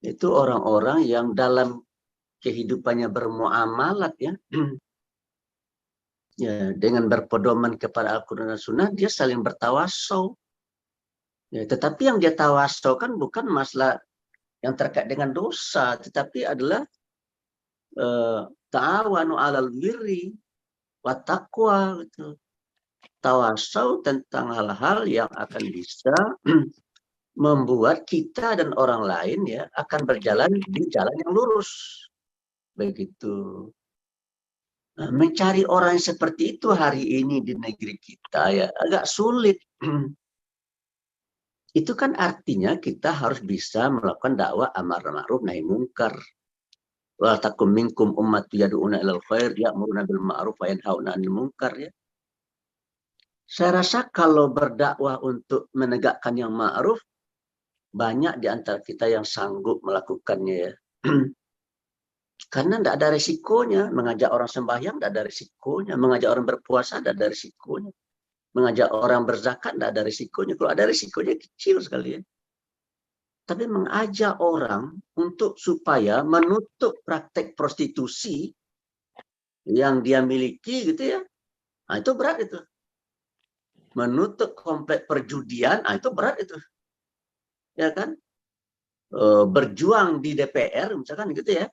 Itu orang-orang yang dalam kehidupannya bermuamalat ya. Ya, dengan berpedoman kepada Al-Quran dan Sunnah, dia saling bertawasau. Ya, tetapi yang dia tawasau kan bukan masalah yang terkait dengan dosa, tetapi adalah ta'awanu 'alal birri wa taqwa gitu. Tawasau tentang hal-hal yang akan bisa membuat kita dan orang lain ya akan berjalan di jalan yang lurus. Begitu. Nah, mencari orang yang seperti itu hari ini di negeri kita ya agak sulit. Itu kan artinya kita harus bisa melakukan dakwah amar ma'ruf nahi munkar. Wa takum minkum ummatu yad'una ilal khair ya'muruna bil ma'ruf wa yanhauna 'anil munkar ya. Saya rasa kalau berdakwah untuk menegakkan yang ma'ruf, banyak di antara kita yang sanggup melakukannya ya. Karena tidak ada resikonya. Mengajak orang sembahyang tidak ada resikonya. Mengajak orang berpuasa tidak ada resikonya. Mengajak orang berzakat tidak ada resikonya. Kalau ada resikonya kecil sekali ya. Tapi mengajak orang untuk supaya menutup praktek prostitusi yang dia miliki gitu ya. Nah, itu berat itu. Menutup komplek perjudian, itu berat itu. Ya kan? Berjuang di DPR misalkan gitu ya.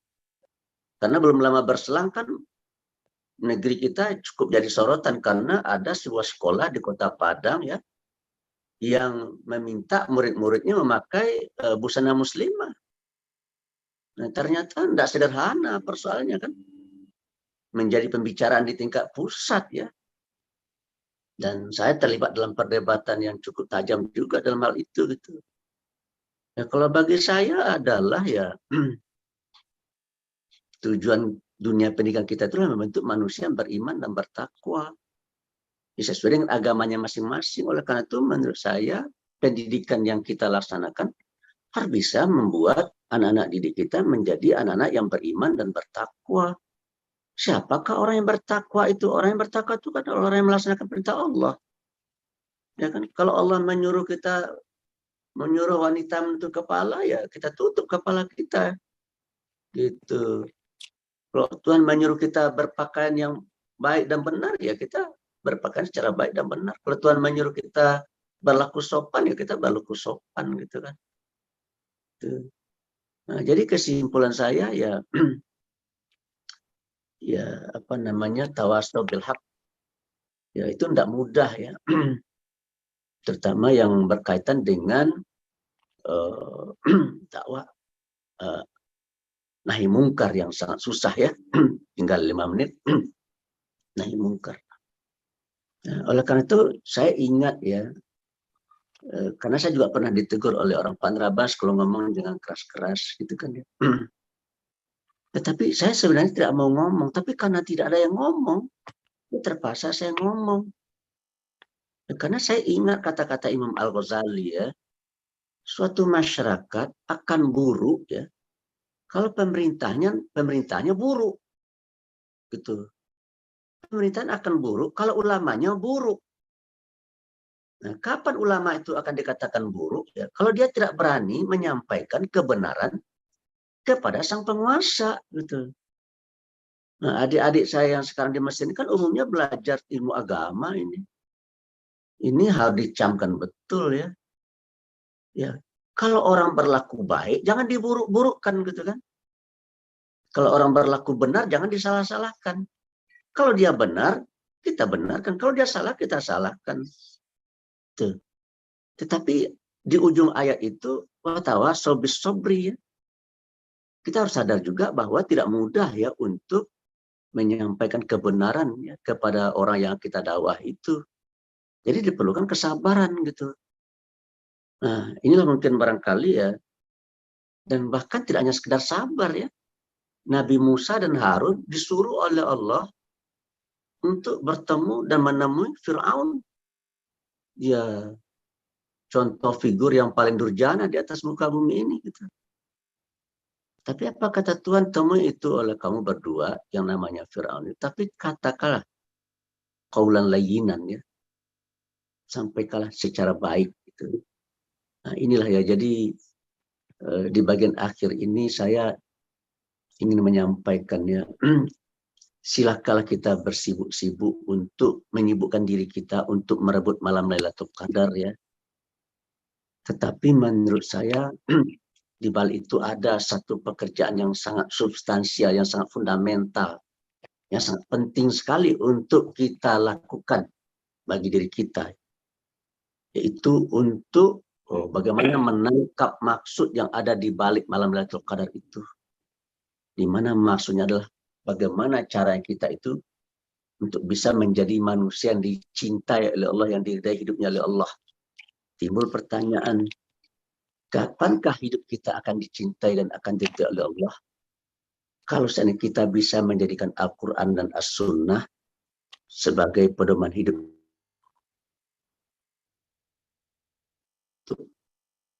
Karena belum lama berselang kan negeri kita cukup jadi sorotan karena ada sebuah sekolah di Kota Padang ya yang meminta murid-muridnya memakai busana muslimah. Nah, ternyata tidak sederhana persoalannya kan. Menjadi pembicaraan di tingkat pusat ya. Dan saya terlibat dalam perdebatan yang cukup tajam juga dalam hal itu gitu. Ya, kalau bagi saya adalah ya tujuan dunia pendidikan kita itu adalah membentuk manusia yang beriman dan bertakwa. Ya, sesuai dengan agamanya masing-masing. Oleh karena itu menurut saya pendidikan yang kita laksanakan harus bisa membuat anak-anak didik kita menjadi anak-anak yang beriman dan bertakwa. Siapakah orang yang bertakwa itu? Orang yang bertakwa itu kan orang yang melaksanakan perintah Allah. Ya kan? Kalau Allah menyuruh kita, menyuruh wanita menutup kepala, ya kita tutup kepala kita. Gitu. Kalau Tuhan menyuruh kita berpakaian yang baik dan benar, ya kita berpakaian secara baik dan benar. Kalau Tuhan menyuruh kita berlaku sopan, ya kita berlaku sopan, gitu kan. Gitu. Nah, jadi kesimpulan saya ya, ya apa namanya tawasau bil haq, ya itu tidak mudah ya, terutama yang berkaitan dengan dakwah nahi mungkar yang sangat susah ya, tinggal 5 menit nahi mungkar. Nah, oleh karena itu saya ingat ya, karena saya juga pernah ditegur oleh orang Panrabas kalau ngomong dengan keras-keras gitu kan ya. Tetapi saya sebenarnya tidak mau ngomong, tapi karena tidak ada yang ngomong, ya terpaksa saya ngomong. Karena saya ingat kata-kata Imam Al-Ghazali ya, suatu masyarakat akan buruk ya kalau pemerintahnya buruk. Gitu. Pemerintahan akan buruk kalau ulamanya buruk. Nah, kapan ulama itu akan dikatakan buruk ya? Kalau dia tidak berani menyampaikan kebenaran kepada sang penguasa gitu. Nah, adik-adik saya yang sekarang di Mesir ini kan umumnya belajar ilmu agama ini. Ini harus dicamkan betul ya. Ya, kalau orang berlaku baik jangan diburuk-burukkan gitu kan. Kalau orang berlaku benar jangan disalah-salahkan. Kalau dia benar, kita benarkan. Kalau dia salah, kita salahkan. Tuh. Tetapi di ujung ayat itu watawasau bis sabri ya. Kita harus sadar juga bahwa tidak mudah ya untuk menyampaikan kebenaran ya kepada orang yang kita dakwah itu. Jadi diperlukan kesabaran gitu. Nah, inilah mungkin barangkali ya. Dan bahkan tidak hanya sekedar sabar ya. Nabi Musa dan Harun disuruh oleh Allah untuk bertemu dan menemui Fir'aun. Ya, contoh figur yang paling durjana di atas muka bumi ini gitu. Tapi apa kata Tuhan, temui itu oleh kamu berdua yang namanya Fir'aun. Tapi katakanlah qaulan layyinan ya. Sampaikanlah secara baik gitu. Nah, inilah ya, jadi di bagian akhir ini saya ingin menyampaikannya, silakanlah kita bersibuk-sibuk untuk menyibukkan diri kita untuk merebut malam Lailatul Qadar ya. Tetapi menurut saya di balik itu ada satu pekerjaan yang sangat substansial, yang sangat fundamental, yang sangat penting sekali untuk kita lakukan bagi diri kita, yaitu untuk bagaimana menangkap maksud yang ada di balik malam Lailatul Qadar itu. Di mana maksudnya adalah bagaimana cara kita itu untuk bisa menjadi manusia yang dicintai oleh Allah, yang diridai hidupnya oleh Allah. Timbul pertanyaan, kapankah hidup kita akan dicintai dan akan diridai oleh Allah? Kalau seandainya kita bisa menjadikan Al-Quran dan As-Sunnah sebagai pedoman hidup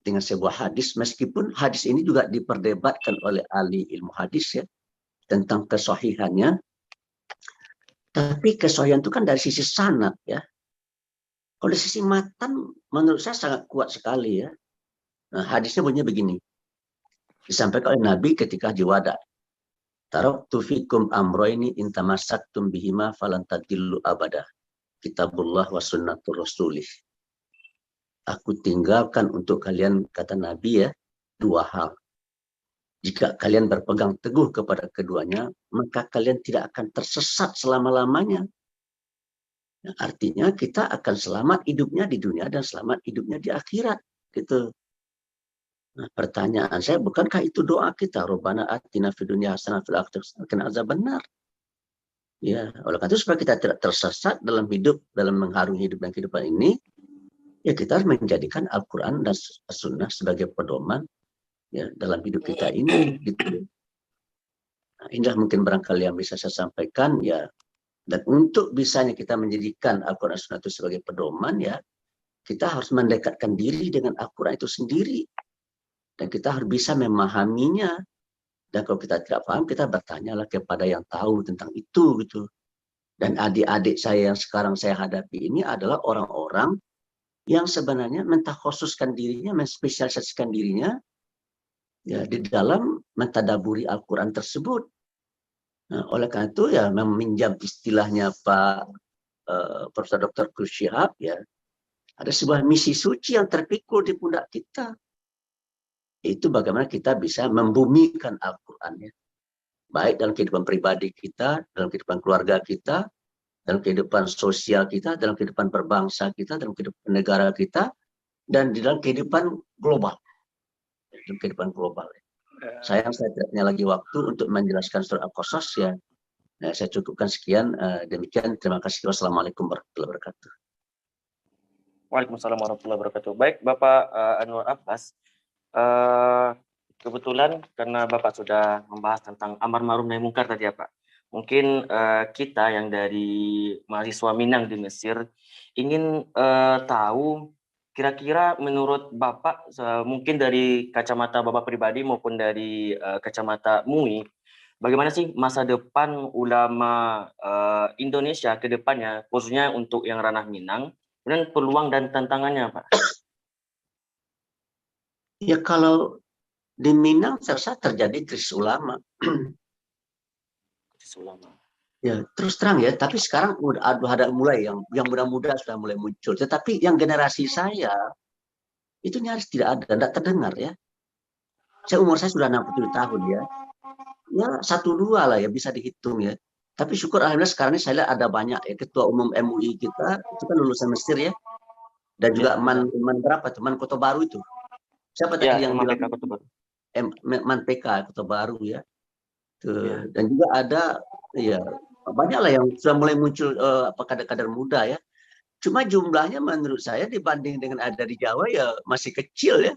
dengan sebuah hadis, meskipun hadis ini juga diperdebatkan oleh ahli ilmu hadis ya tentang kesahihannya, tapi kesahihan itu kan dari sisi sanad ya. Kalau dari sisi matan menurut saya sangat kuat sekali ya. Nah, hadisnya bunyinya begini, disampaikan oleh Nabi ketika di Wada. Taraktu fikum amroini intamasaktum bihima falan tadillu abada. Kitabullah wa sunnatur rasulih. Aku tinggalkan untuk kalian, kata Nabi ya, dua hal. Jika kalian berpegang teguh kepada keduanya, maka kalian tidak akan tersesat selama-lamanya. Nah, artinya kita akan selamat hidupnya di dunia dan selamat hidupnya di akhirat. Gitu. Nah, pertanyaan saya, bukankah itu doa kita? Rabbana atina fid dunya hasanah fil akhirati hasanah wa qina adzaban nar. Ya, oleh karena itu supaya kita tidak tersesat dalam hidup, dalam mengharungi hidup dan kehidupan ini, ya kita harus menjadikan Al-Quran dan As-Sunnah sebagai pedoman ya dalam hidup kita ini. Gitu. Nah, inilah mungkin barangkali yang bisa saya sampaikan ya. Dan untuk bisanya kita menjadikan Al-Quran dan As-Sunnah itu sebagai pedoman ya, kita harus mendekatkan diri dengan Al-Quran itu sendiri. Dan kita harus bisa memahaminya. Dan kalau kita tidak paham, kita bertanyalah kepada yang tahu tentang itu. Gitu. Dan adik-adik saya yang sekarang saya hadapi ini adalah orang-orang yang sebenarnya mentakhususkan dirinya, menspesialisasikan dirinya ya, di dalam mentadaburi Al-Quran tersebut. Nah, oleh karena itu ya meminjam istilahnya Pak Profesor Dr. Gus Syihab ya, ada sebuah misi suci yang terpikul di pundak kita. Itu bagaimana kita bisa membumikan Al-Quran ya. Baik dalam kehidupan pribadi kita, dalam kehidupan keluarga kita, dalam kehidupan sosial kita, dalam kehidupan berbangsa kita, dalam kehidupan negara kita, dan di dalam kehidupan global. Dalam kehidupan global. Sayang saya tidak punya lagi waktu untuk menjelaskan surah Al-Qasas ya. Nah, saya cukupkan sekian. Demikian, terima kasih. Wassalamualaikum warahmatullahi wabarakatuh. Waalaikumsalam warahmatullahi wabarakatuh. Baik, Bapak Anwar Abbas. Kebetulan karena Bapak sudah membahas tentang amar ma'ruf nahi mungkar tadi ya Pak. Mungkin kita yang dari mahasiswa Minang di Mesir ingin tahu kira-kira menurut Bapak mungkin dari kacamata Bapak pribadi maupun dari kacamata MUI, bagaimana sih masa depan ulama Indonesia ke depannya, khususnya untuk yang ranah Minang, dan peluang dan tantangannya Pak? Ya kalau di Minang saya terjadi krisis ulama. Krisis ulama. Ya terus terang ya, tapi sekarang ada mulai yang muda-muda sudah mulai muncul. Tetapi yang generasi saya itu nyaris tidak ada, tidak terdengar ya. Umur saya sudah 67 tahun ya. Ya 1-2 lah ya bisa dihitung ya. Tapi syukur alhamdulillah sekarang ini saya lihat ada banyak ya, ketua umum MUI kita itu kan lulusan Mesir ya. Dan juga man berapa tuh? Man Kota Baru itu. Siapa tadi yang bilang Kota Baru? Man PK Kota Baru ya. Tuh. Dan juga ada ya banyaklah yang sudah mulai muncul kader-kader muda ya. Cuma jumlahnya menurut saya dibanding dengan ada di Jawa ya masih kecil ya.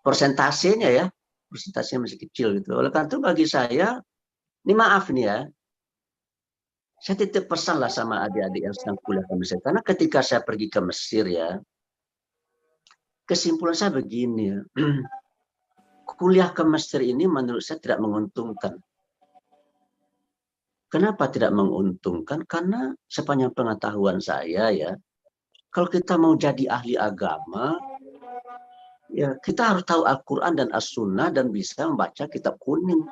Persentasenya ya. Persentasenya masih kecil gitu. Oleh karena itu bagi saya ini maaf nih ya. Saya titip pesan lah sama adik-adik yang sedang kuliah ke Mesir. Karena ketika saya pergi ke Mesir ya, kesimpulan saya begini ya. Kuliah ke Mesir ini menurut saya tidak menguntungkan. Kenapa tidak menguntungkan? Karena sepanjang pengetahuan saya ya, kalau kita mau jadi ahli agama, ya kita harus tahu Al-Quran dan As-Sunnah dan bisa membaca kitab kuning.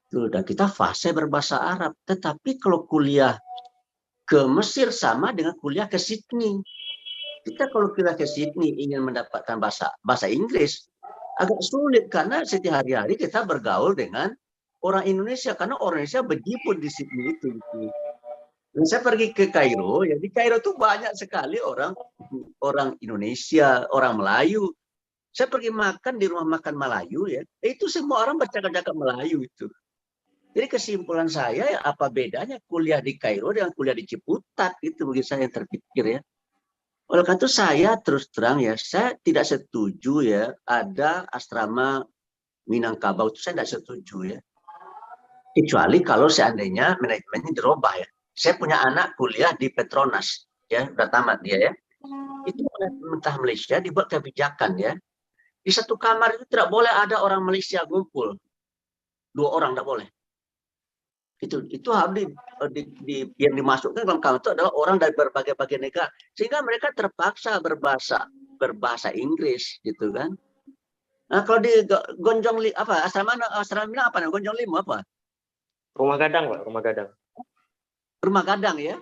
Tuh, dan kita fasih berbahasa Arab. Tetapi kalau kuliah ke Mesir sama dengan kuliah ke Sydney. Kita kalau kita ke Sydney ingin mendapatkan bahasa Inggris, agak sulit karena setiap hari-hari kita bergaul dengan orang Indonesia, karena orang Indonesia berjibun di Sydney itu. Dan saya pergi ke Kairo, ya di Kairo tuh banyak sekali orang Indonesia, orang Melayu. Saya pergi makan di rumah makan Melayu, ya itu semua orang bercakap-cakap Melayu itu. Jadi kesimpulan saya, ya, apa bedanya kuliah di Kairo dengan kuliah di Ciputat, itu bagi saya yang terpikir ya. Oleh karena itu saya terus terang ya, saya tidak setuju ya ada asrama Minangkabau, itu saya tidak setuju ya. Kecuali kalau seandainya manajemennya dirubah ya. Saya punya anak kuliah di Petronas, ya udah tamat dia ya. Itu oleh pemerintah Malaysia dibuat kebijakan ya. Di satu kamar itu tidak boleh ada orang Malaysia ngumpul, 2 orang tidak boleh. Itu harus yang dimasukkan dalam kamar itu adalah orang dari berbagai negara, sehingga mereka terpaksa berbahasa Inggris gitu kan. Nah kalau di Gonjong apa asrama Minang apa namanya, Gonjong Limo apa? Rumah Gadang, Pak, Rumah Gadang. Rumah Gadang ya.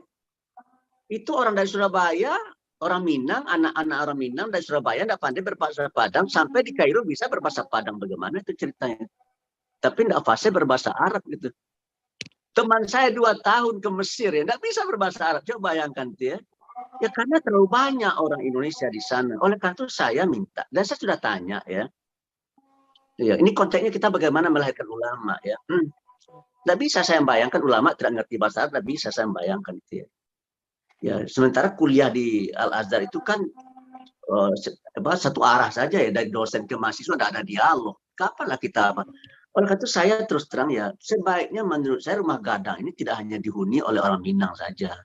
Itu orang dari Surabaya, orang Minang, anak-anak orang Minang dari Surabaya tidak pandai berbahasa Padang, sampai di Kairo bisa berbahasa Padang. Bagaimana itu ceritanya? Tapi tidak fasih berbahasa Arab gitu. Teman saya 2 tahun ke Mesir ya, tidak bisa berbahasa Arab. Coba bayangkan itu ya. Ya karena terlalu banyak orang Indonesia di sana. Oleh karena itu saya minta, dan saya sudah tanya ya. Ya ini konteksnya kita bagaimana melahirkan ulama ya. Tidak bisa saya bayangkan ulama tidak ngerti bahasa Arab, tidak bisa saya bayangkan itu ya. Ya sementara kuliah di Al-Azhar itu kan satu arah saja ya, dari dosen ke mahasiswa tidak ada dialog. Kapanlah kita apa? Oleh karena itu saya terus terang ya, sebaiknya menurut saya Rumah Gadang ini tidak hanya dihuni oleh orang Minang saja,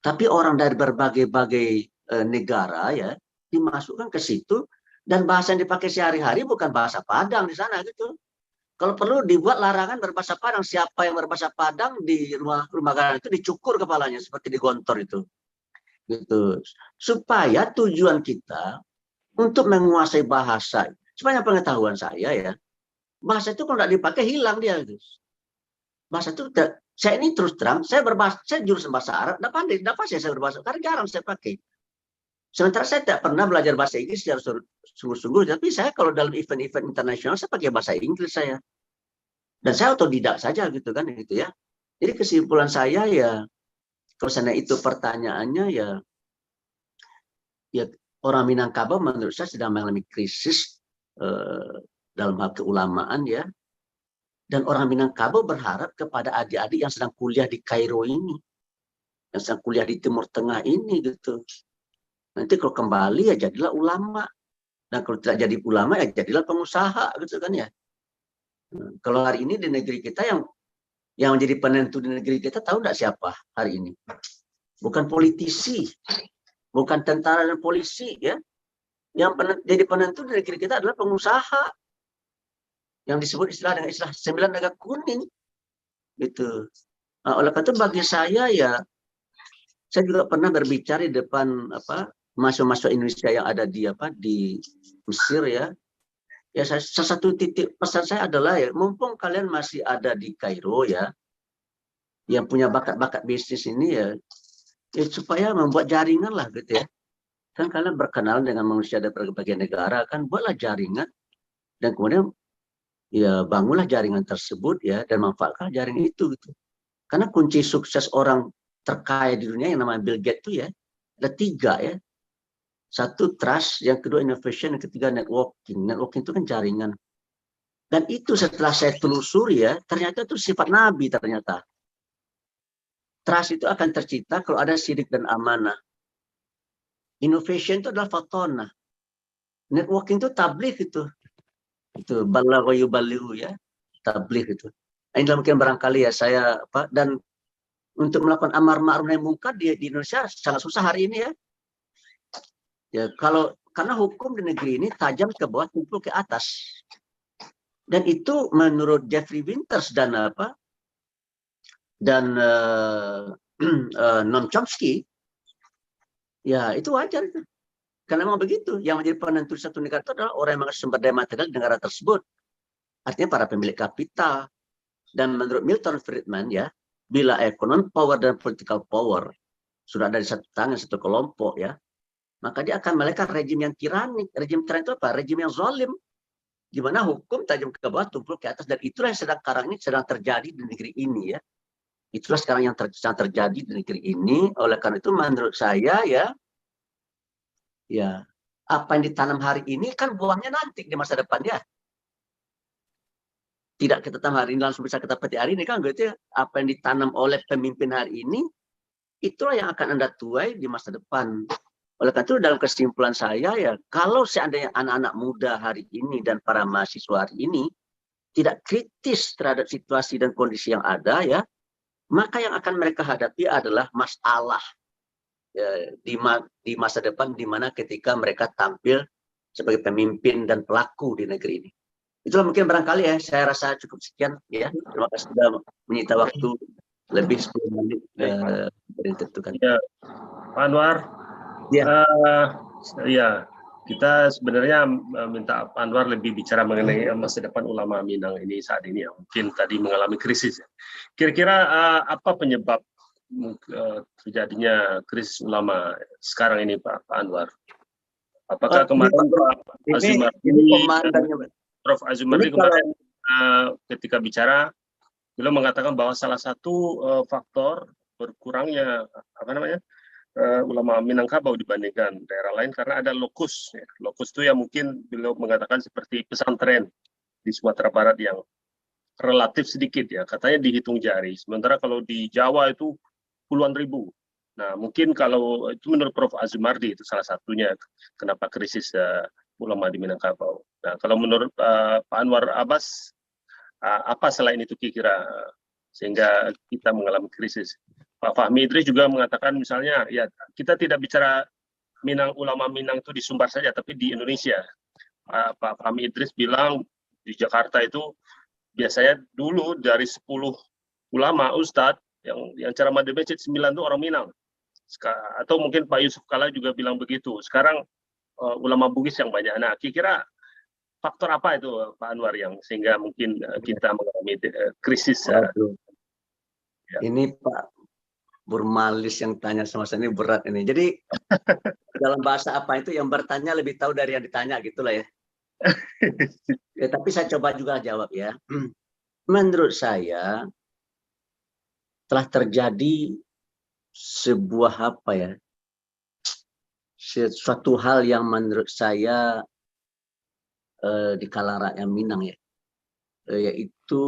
tapi orang dari berbagai negara ya dimasukkan ke situ, dan bahasa yang dipakai sehari-hari bukan bahasa Padang di sana gitu. Kalau perlu dibuat larangan berbahasa Padang, siapa yang berbahasa Padang di rumah Gadang itu dicukur kepalanya seperti di Gontor itu. Gitu. Supaya tujuan kita untuk menguasai bahasa, sepanjang pengetahuan saya ya, bahasa itu kalau tidak dipakai hilang dia. Bahasa itu saya ini terus terang, saya jurusan bahasa Arab, tidak pasti saya berbahasa, karena jarang saya pakai. Sementara saya tidak pernah belajar bahasa Inggris secara sungguh-sungguh, tapi saya kalau dalam event-event internasional saya pakai bahasa Inggris saya. Dan saya otodidak saja gitu kan gitu ya. Jadi kesimpulan saya ya, kalau sana itu pertanyaannya ya orang Minangkabau menurut saya sedang mengalami krisis dalam hal keulamaan ya. Dan orang Minangkabau berharap kepada adik-adik yang sedang kuliah di Kairo ini, yang sedang kuliah di Timur Tengah ini gitu. Nanti kalau kembali ya jadilah ulama, dan kalau tidak jadi ulama ya jadilah pengusaha gitu kan ya. Kalau hari ini di negeri kita yang menjadi penentu di negeri kita, tahu tidak siapa hari ini? Bukan politisi, bukan tentara dan polisi ya. Yang jadi penentu di negeri kita adalah pengusaha, yang disebut istilah 9 naga kuning gitu. Oleh karena itu bagi saya ya, saya juga pernah berbicara di depan mahasiswa Indonesia yang ada di Mesir ya. Ya salah satu titik pesan saya adalah ya, mumpung kalian masih ada di Kairo ya, yang punya bakat-bakat bisnis ini ya, supaya membuat jaringan lah gitu ya. Kan kalian berkenalan dengan manusia dari berbagai negara, kan buatlah jaringan, dan kemudian ya bangunlah jaringan tersebut ya, dan manfaatkan jaringan itu gitu. Karena kunci sukses orang terkaya di dunia yang namanya Bill Gates itu ya ada 3 ya. 1 trust, yang kedua innovation, yang ketiga networking. Networking itu kan jaringan. Dan itu setelah saya telusuri ya, ternyata itu sifat Nabi ternyata. Trust itu akan tercipta kalau ada sidik dan amanah. Innovation itu adalah fatona. Networking itu tabligh itu. Itu balagha yuballighu ya, tabligh itu. Ini mungkin barangkali ya saya dan untuk melakukan amar ma'ruf nahi munkar di Indonesia sangat susah hari ini ya. Ya karena hukum di negeri ini tajam ke bawah, tumpul ke atas. Dan itu menurut Jeffrey Winters dan Noam Chomsky ya itu wajar itu. Karena memang begitu, yang menjadi penentu satu negara itu adalah orang yang mengasih sumber daya material di negara tersebut. Artinya para pemilik kapital. Dan menurut Milton Friedman ya, bila economic power dan political power sudah ada di satu tangan, satu kelompok ya, maka dia akan melahirkan rejim yang tiranik. Rejim tiranik itu apa? Rejim yang zalim, di mana hukum tajam ke bawah, tumpul ke atas, dan itulah yang sedang terjadi di negeri ini ya. Itulah sekarang yang sedang terjadi di negeri ini. Oleh karena itu menurut saya ya apa yang ditanam hari ini kan buahnya nanti di masa depan ya. Tidak kita tanam hari ini langsung bisa kita petik hari ini kan gitu ya. Apa yang ditanam oleh pemimpin hari ini itulah yang akan Anda tuai di masa depan. Oleh karena itu dalam kesimpulan saya ya, kalau seandainya anak-anak muda hari ini dan para mahasiswa hari ini tidak kritis terhadap situasi dan kondisi yang ada ya, maka yang akan mereka hadapi adalah masalah ya, di masa depan, di mana ketika mereka tampil sebagai pemimpin dan pelaku di negeri ini. Itulah mungkin barangkali ya, saya rasa cukup sekian ya. Terima kasih sudah menyita waktu lebih 10 menit ditentukan. Ya, Pak Anwar. Ya. Ya, kita sebenarnya minta Pak Anwar lebih bicara mengenai masa depan ulama Minang ini saat ini ya. Mungkin tadi mengalami krisis. Kira-kira apa penyebab terjadinya krisis ulama sekarang ini Pak Anwar? Apakah kemarin Pak Azumardi, Prof. Azumardi kemarin ketika bicara beliau mengatakan bahwa salah satu faktor berkurangnya ulama Minangkabau dibandingkan daerah lain karena ada lokus. Ya. Lokus itu yang mungkin beliau mengatakan seperti pesantren di Sumatera Barat yang relatif sedikit ya, katanya dihitung jari. Sementara kalau di Jawa itu puluhan ribu. Nah mungkin kalau itu menurut Prof. Azumardi itu salah satunya kenapa krisis ulama di Minangkabau. Nah kalau menurut Pak Anwar Abbas, apa selain itu kira-kira sehingga kita mengalami krisis? Pak Fahmi Idris juga mengatakan misalnya, ya kita tidak bicara ulama Minang itu di Sumbar saja, tapi di Indonesia. Pak Fahmi Idris bilang di Jakarta itu biasanya dulu dari 10 ulama ustadz yang ceramah di masjid 9 itu orang Minang. Atau mungkin Pak Yusuf Kala juga bilang begitu. Sekarang ulama Bugis yang banyak. Nah, kira-kira faktor apa itu Pak Anwar yang sehingga mungkin kita mengalami krisis? Ya. Ini Pak Burmalis yang tanya sama saya ini berat ini. Jadi dalam bahasa apa itu yang bertanya lebih tahu dari yang ditanya gitulah ya. Ya tapi saya coba juga jawab ya. Menurut saya telah terjadi sebuah apa ya? Suatu hal yang menurut saya di kalangan rakyat Minang ya. Yaitu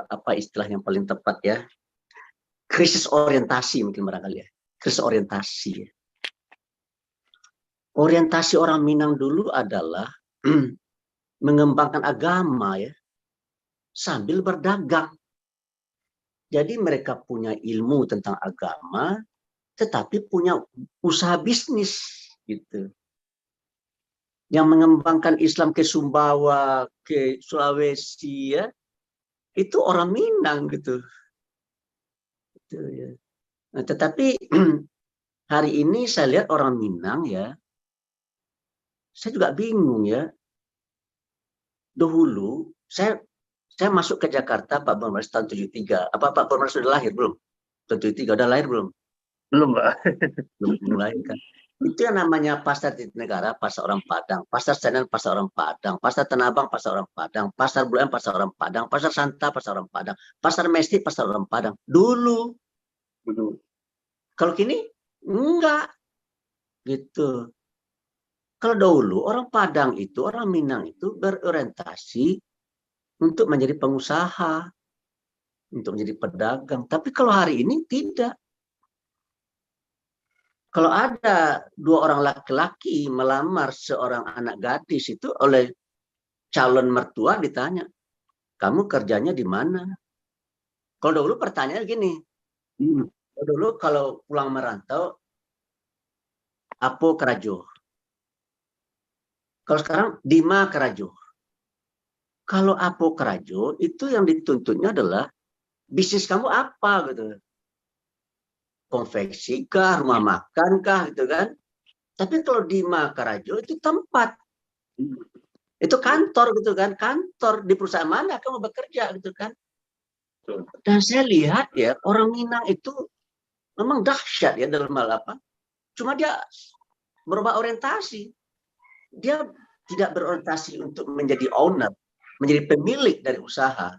apa istilah yang paling tepat ya? Krisis orientasi mungkin barangkali ya. Krisis orientasi. Ya. Orientasi orang Minang dulu adalah mengembangkan agama ya, sambil berdagang. Jadi mereka punya ilmu tentang agama, tetapi punya usaha bisnis gitu. Yang mengembangkan Islam ke Sumbawa, ke Sulawesi ya, itu orang Minang gitu. Ya. Nah, tetapi hari ini saya lihat orang Minang ya, saya juga bingung ya. Dahulu saya masuk ke Jakarta Pak Burmalis tahun 73. Apa Pak Burmalis sudah lahir belum? Tahun 73 udah lahir belum? Belum Pak. Belum lahir kan. Itu yang namanya Pasar Jatinegara, Pasar Orang Padang, Pasar Senen, Pasar Orang Padang, Pasar Tanah Abang, Pasar Orang Padang, Pasar Blok M, Pasar Orang Padang, Pasar Santa, Pasar Orang Padang, Pasar Mesti, Pasar Orang Padang. Dulu. Kalau kini enggak gitu. Kalau dahulu orang Padang itu, orang Minang itu berorientasi untuk menjadi pengusaha, untuk menjadi pedagang. Tapi kalau hari ini tidak. Kalau ada 2 orang laki-laki melamar seorang anak gadis itu oleh calon mertua ditanya, kamu kerjanya di mana? Kalau dahulu pertanyaannya gini, dulu kalau pulang merantau, Apo Kerajo. Kalau sekarang Dima Kerajo. Kalau Apo Kerajo itu yang dituntutnya adalah bisnis kamu apa gitu. Konveksi kah, rumah makan kah gitu kan. Tapi kalau Dima Kerajo itu tempat. Itu kantor gitu kan, kantor di perusahaan mana kamu bekerja gitu kan. Dan saya lihat ya orang Minang itu memang dahsyat ya dalam hal apa? Cuma dia berubah orientasi. Dia tidak berorientasi untuk menjadi owner, menjadi pemilik dari usaha.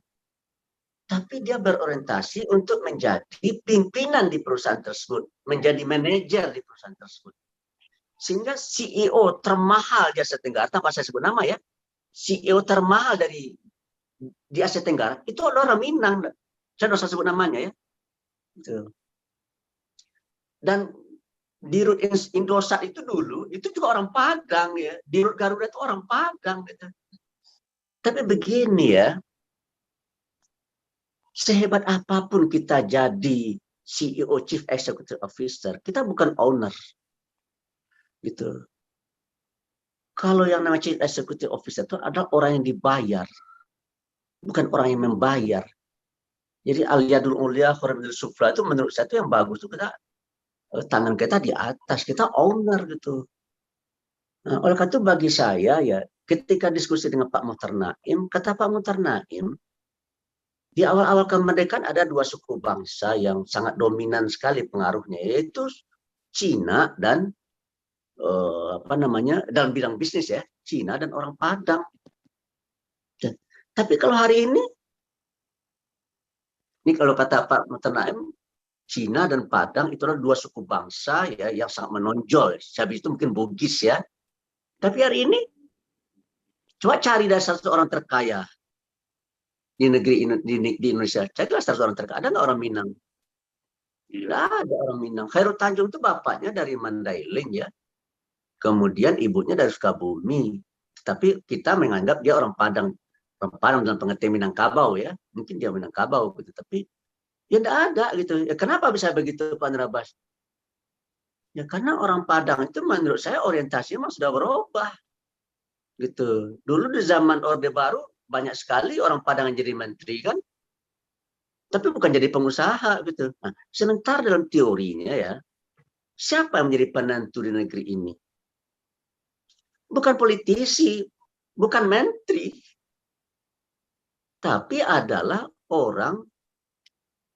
Tapi dia berorientasi untuk menjadi pimpinan di perusahaan tersebut, menjadi manajer di perusahaan tersebut. Sehingga CEO termahal di Asia Tenggara, tanpa saya sebut nama ya, CEO termahal di Asia Tenggara, itu adalah orang Minang. Saya tidak usah sebut namanya ya. Dan di Rut Indosat itu dulu, itu juga orang Padang ya. Di Rut Garuda itu orang Padang. Gitu. Tapi begini ya, sehebat apapun kita jadi CEO, Chief Executive Officer, kita bukan owner. Gitu. Kalau yang namanya Chief Executive Officer itu adalah orang yang dibayar, bukan orang yang membayar. Jadi al-yadul ulya khairum minal sufla itu menurut saya itu yang bagus itu kita tangan kita di atas, kita owner gitu. Nah, oleh karena itu bagi saya ya, ketika diskusi dengan Pak Muhtar Naim, kata Pak Muhtar Naim, di awal-awal kemerdekaan ada dua suku bangsa yang sangat dominan sekali pengaruhnya, yaitu Cina dan dalam bidang bisnis ya, Cina dan orang Padang. Tapi kalau hari ini kalau kata Pak Muhtar Naim, Cina dan Padang itu adalah dua suku bangsa ya yang sangat menonjol. Habis itu mungkin Bugis ya. Tapi hari ini coba cari dari satu orang terkaya di negeri di Indonesia. Carilah satu orang terkaya. Ada nggak orang Minang? Tidak ada orang Minang. Khairul Tanjung itu bapaknya dari Mandailing ya. Kemudian ibunya dari Sukabumi. Tapi kita menganggap dia orang Padang. Orang Padang dalam pengertian Minangkabau ya. Mungkin dia Minangkabau gitu. Tapi ya tidak ada gitu. Ya, kenapa bisa begitu Pak Nurabas? Ya karena orang Padang itu menurut saya orientasinya memang sudah berubah. Gitu. Dulu di zaman Orde Baru banyak sekali orang Padang yang jadi menteri kan. Tapi bukan jadi pengusaha gitu. Nah, sementara dalam teorinya ya, siapa yang menjadi penentu di negeri ini? Bukan politisi, bukan menteri. Tapi adalah orang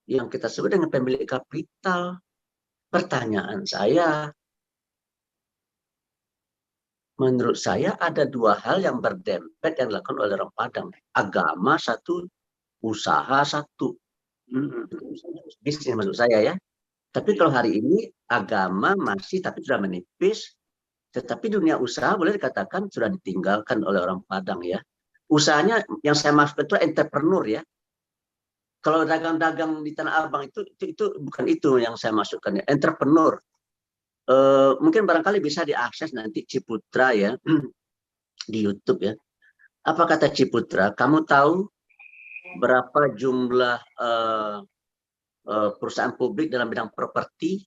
yang kita sebut dengan pemilik kapital. Pertanyaan saya, menurut saya ada dua hal yang berdempet yang dilakukan oleh orang Padang. Agama satu, usaha satu. Bisnis maksud saya ya. Tapi kalau hari ini agama masih tapi sudah menipis. Tetapi dunia usaha boleh dikatakan sudah ditinggalkan oleh orang Padang ya. Usahanya yang saya maksud itu entrepreneur ya. Kalau dagang-dagang di Tanah Abang itu bukan itu yang saya masukkan ya. Entrepreneur. Mungkin barangkali bisa diakses nanti Ciputra ya di YouTube ya. Apa kata Ciputra? Kamu tahu berapa jumlah perusahaan publik dalam bidang properti?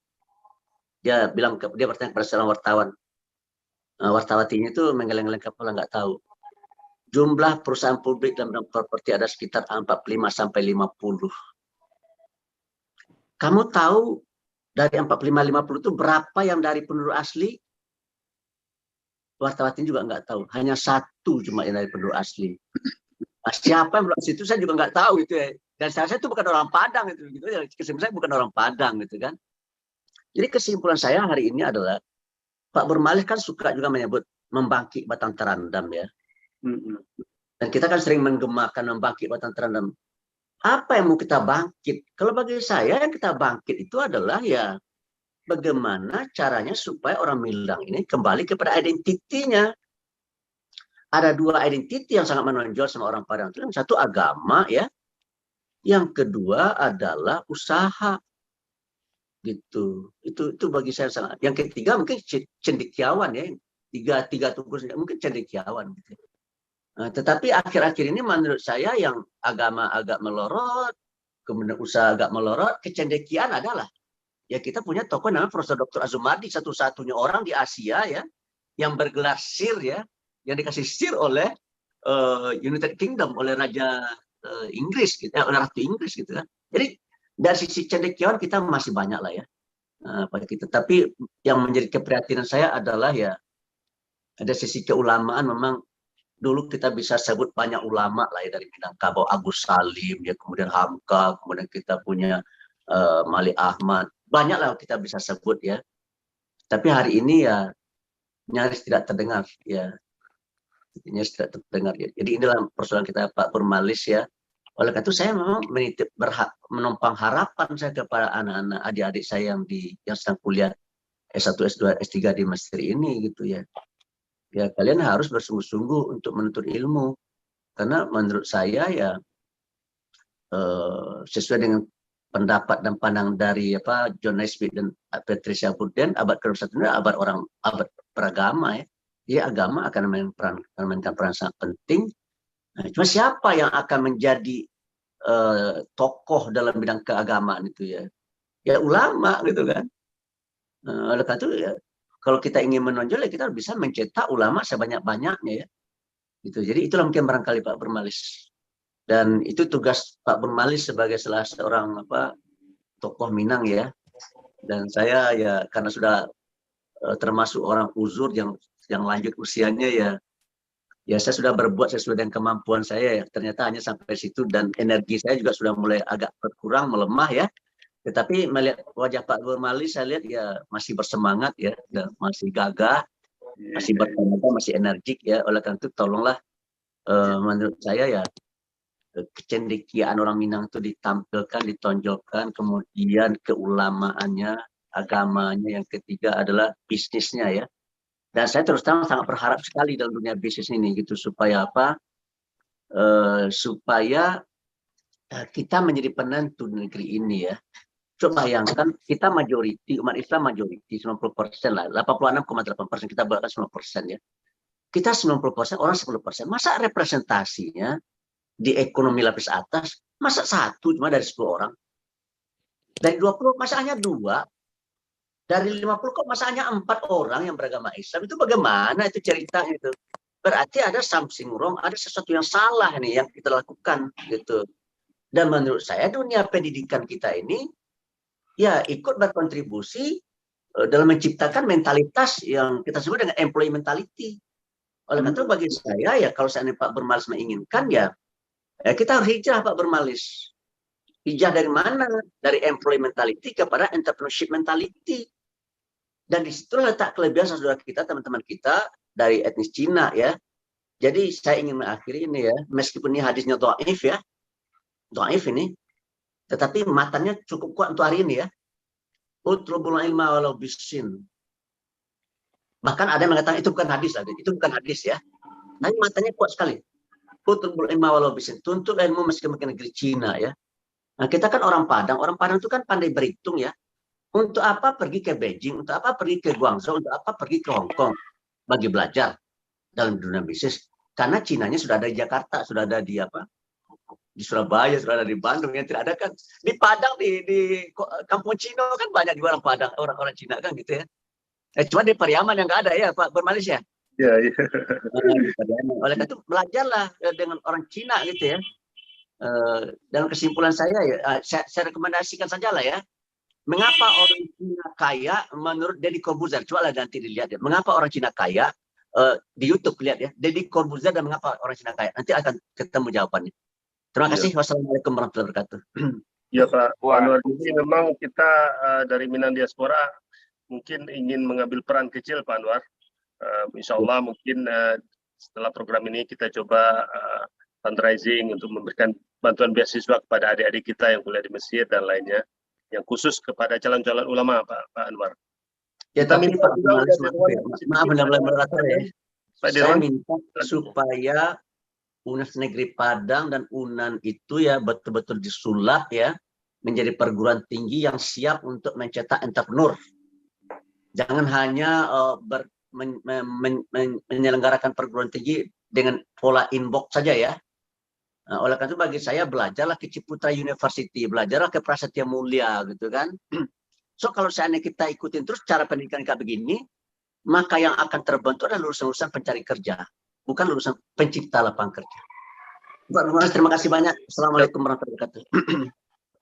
Dia bertanya kepada seorang wartawan. Wartawatinya itu menggeleng-geleng kepala nggak tahu. Jumlah perusahaan publik dalam bidang properti ada sekitar 45 sampai 50. Kamu tahu dari 45-50 itu berapa yang dari penduduk asli? Wartawati juga nggak tahu. Hanya satu cuma yang dari penduduk asli. Nah, siapa yang belum situ saya juga nggak tahu itu ya. Dan saya itu bukan orang Padang itu gitu. Kesimpulan saya bukan orang Padang gitu kan. Jadi kesimpulan saya hari ini adalah Pak Burmalih kan suka juga menyebut membangkit batang terandam ya. Dan kita kan sering menggemakan membangkit batang terandam. Apa yang mau kita bangkit? Kalau bagi saya yang kita bangkit itu adalah ya bagaimana caranya supaya orang Minang ini kembali kepada identitinya. Ada dua identiti yang sangat menonjol sama orang Padang. Yang satu agama ya. Yang kedua adalah usaha. Gitu. Itu bagi saya sangat. Yang ketiga mungkin cendekiawan ya. Tiga tugas mungkin cendekiawan gitu. Nah, tetapi akhir-akhir ini menurut saya yang agama agak melorot, kemudian usaha agak melorot, kecendekiaan adalah ya kita punya tokoh namanya Profesor Dr. Azumardi, satu-satunya orang di Asia ya yang bergelar sir ya, yang dikasih sir oleh United Kingdom, oleh Raja Inggris gitu, oleh Ratu Inggris gitu kan. Jadi dari sisi cendekiawan kita masih banyak lah ya. Tapi yang menjadi keprihatinan saya adalah ya ada sisi keulamaan. Memang dulu kita bisa sebut banyak ulama lah ya dari Minangkabau, Agus Salim, ya kemudian Hamka, kemudian kita punya Malik Ahmad, banyak lah kita bisa sebut ya. Tapi hari ini ya nyaris tidak terdengar ya. Nyaris tidak terdengar ya. Jadi inilah persoalan kita Pak Purmalis ya. Oleh karena itu saya memang menumpang harapan saya kepada anak-anak adik-adik saya yang sedang kuliah S1, S2, S3 di Mesir ini gitu ya. Ya kalian harus bersungguh-sungguh untuk menuntut ilmu. Karena menurut saya ya sesuai dengan pendapat dan pandang dari John Naisbitt dan Patricia Burden, abad ke-21 ini abad beragama ya. Jadi agama akan memainkan peran sangat penting. Nah, cuma siapa yang akan menjadi tokoh dalam bidang keagamaan itu ya? Ya ulama gitu kan. Oleh karena itu ya, kalau kita ingin menonjol ya kita bisa mencetak ulama sebanyak-banyaknya ya. Gitu. Jadi itulah mungkin barangkali Pak Purmalis. Dan itu tugas Pak Purmalis sebagai salah seorang tokoh Minang ya. Dan saya ya karena sudah termasuk orang uzur yang lanjut usianya ya saya sudah berbuat sesuai dengan kemampuan saya ya. Ternyata hanya sampai situ dan energi saya juga sudah mulai agak berkurang, melemah ya. Tetapi melihat wajah Pak Purmalis saya lihat ya masih bersemangat ya, dan masih gagah, masih bertenaga, masih energik ya. Oleh karena itu tolonglah menurut saya ya kecendekiaan orang Minang itu ditampilkan, ditonjolkan, kemudian keulamaannya, agamanya, yang ketiga adalah bisnisnya ya. Dan saya terus terang sangat berharap sekali dalam dunia bisnis ini gitu supaya supaya kita menjadi penentu negeri ini ya. Coba bayangkan kita majority, umat Islam majority 90% lah, 86,8%, kita bahkan 90% ya. Kita 90%, orang 10%. Masa representasinya di ekonomi lapis atas, masa satu cuma dari 10 orang? Dari 20, masa hanya 2? Dari 50 kok masa hanya 4 orang yang beragama Islam? Itu bagaimana itu ceritanya itu? Berarti ada something wrong, ada sesuatu yang salah nih yang kita lakukan gitu. Dan menurut saya dunia pendidikan kita ini ya ikut berkontribusi dalam menciptakan mentalitas yang kita sebut dengan employee mentality. Oleh karena itu bagi saya ya kalau seandainya Pak Purmalis menginginkan ya kita harus hijrah Pak Purmalis. Hijrah dari mana? Dari employee mentality kepada entrepreneurship mentality. Dan di situ letak kelebihan saudara kita, teman-teman kita dari etnis Cina ya. Jadi saya ingin mengakhiri ini ya, meskipun ini hadisnya dhaif ya, dhaif ini, tetapi matanya cukup kuat untuk hari ini ya. Utlubul ilma walau bisin. Bahkan ada yang mengatakan itu bukan hadis lagi, itu bukan hadis ya. Tapi matanya kuat sekali. Utlubul ilma walau bisin. Tuntut ilmu meskipun ke negeri Cina ya. Nah, kita kan orang Padang itu kan pandai berhitung ya. Untuk apa pergi ke Beijing, untuk apa pergi ke Guangzhou, untuk apa pergi ke Hong Kong bagi belajar dalam dunia bisnis. Karena Cinanya sudah ada di Jakarta, sudah ada di di Surabaya, sudah ada di Bandung, yang tidak ada kan di Padang, di Kampung Cina kan banyak juga orang Padang, orang-orang Cina kan gitu ya. Cuma di Pariaman yang nggak ada ya Pak Purmalis ya. Iya. Oleh karena itu belajarlah dengan orang Cina gitu ya. Dalam kesimpulan saya ya, saya rekomendasikan saja lah ya. Mengapa orang Cina kaya menurut Deddy Corbuzier? Coba lah nanti dilihat ya. Mengapa orang Cina kaya di YouTube lihat ya. Deddy Corbuzier dan mengapa orang Cina kaya. Nanti akan ketemu jawabannya. Terima kasih. Wassalamualaikum warahmatullahi wabarakatuh. Ya Pak Anwar, jadi memang kita dari Minang Diaspora mungkin ingin mengambil peran kecil Pak Anwar. Insya Allah mungkin setelah program ini kita coba fundraising untuk memberikan bantuan beasiswa kepada adik-adik kita yang kuliah di Mesir dan lainnya, yang khusus kepada calon-calon ulama Pak Anwar. Ya tapi Pak Purmalis, maaf moderator ya. Saya minta supaya UNAS Negeri Padang dan UNAN itu ya betul-betul disulap ya menjadi perguruan tinggi yang siap untuk mencetak entrepreneur. Jangan hanya menyelenggarakan perguruan tinggi dengan pola inbox saja ya. Nah, oleh karena itu bagi saya belajarlah ke Ciputra University, belajarlah ke Prasetya Mulia gitu kan. So kalau seandainya kita ikutin terus cara pendidikan kayak begini, maka yang akan terbentuk adalah lulusan-lulusan pencari kerja, bukan lulusan pencipta lapangan kerja. Pak Purmalis, terima kasih banyak. Assalamualaikum warahmatullahi wabarakatuh.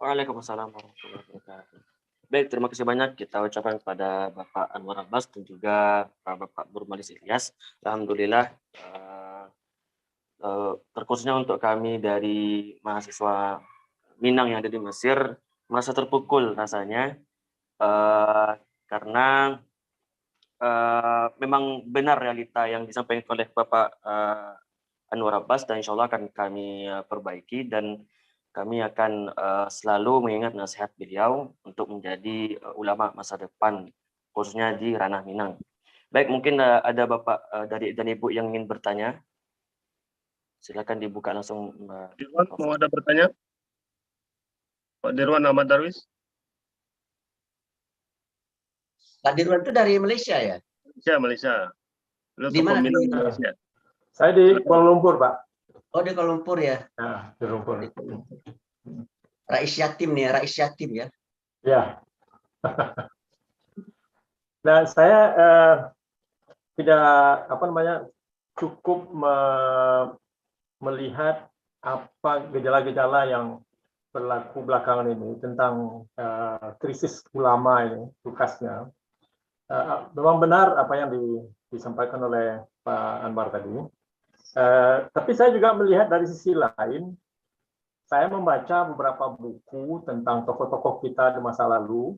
Waalaikumsalam warahmatullahi wabarakatuh. Baik, terima kasih banyak kita ucapkan kepada Bapak Anwar Abbas dan juga Bapak Purmalis Ilyas. Alhamdulillah, terkhususnya untuk kami dari mahasiswa Minang yang ada di Mesir merasa terpukul rasanya karena memang benar realita yang disampaikan oleh Bapak Anwar Abbas, dan insya Allah akan kami perbaiki, dan kami akan selalu mengingat nasihat beliau untuk menjadi ulama masa depan, khususnya di ranah Minang. Baik, mungkin ada Bapak dari dan Ibu yang ingin bertanya. Silakan dibuka langsung. Dirwan, mau ada bertanya? Pak Dirwan Ahmad Darwis? Pak Dirwan itu dari Malaysia ya? Malaysia. Lu Di mana? kepemimpinan Malaysia. Saya di Kuala Lumpur, Pak. Oh, di Kuala Lumpur ya. Nah, di Lumpur. Rais Yatim nih, Rais Yatim ya. Ya. Nah, saya tidak cukup melihat apa gejala-gejala yang berlaku belakangan ini tentang krisis ulama ini, tugasnya. Memang benar apa yang disampaikan oleh Pak Anwar tadi. Tapi saya juga melihat dari sisi lain, saya membaca beberapa buku tentang tokoh-tokoh kita di masa lalu.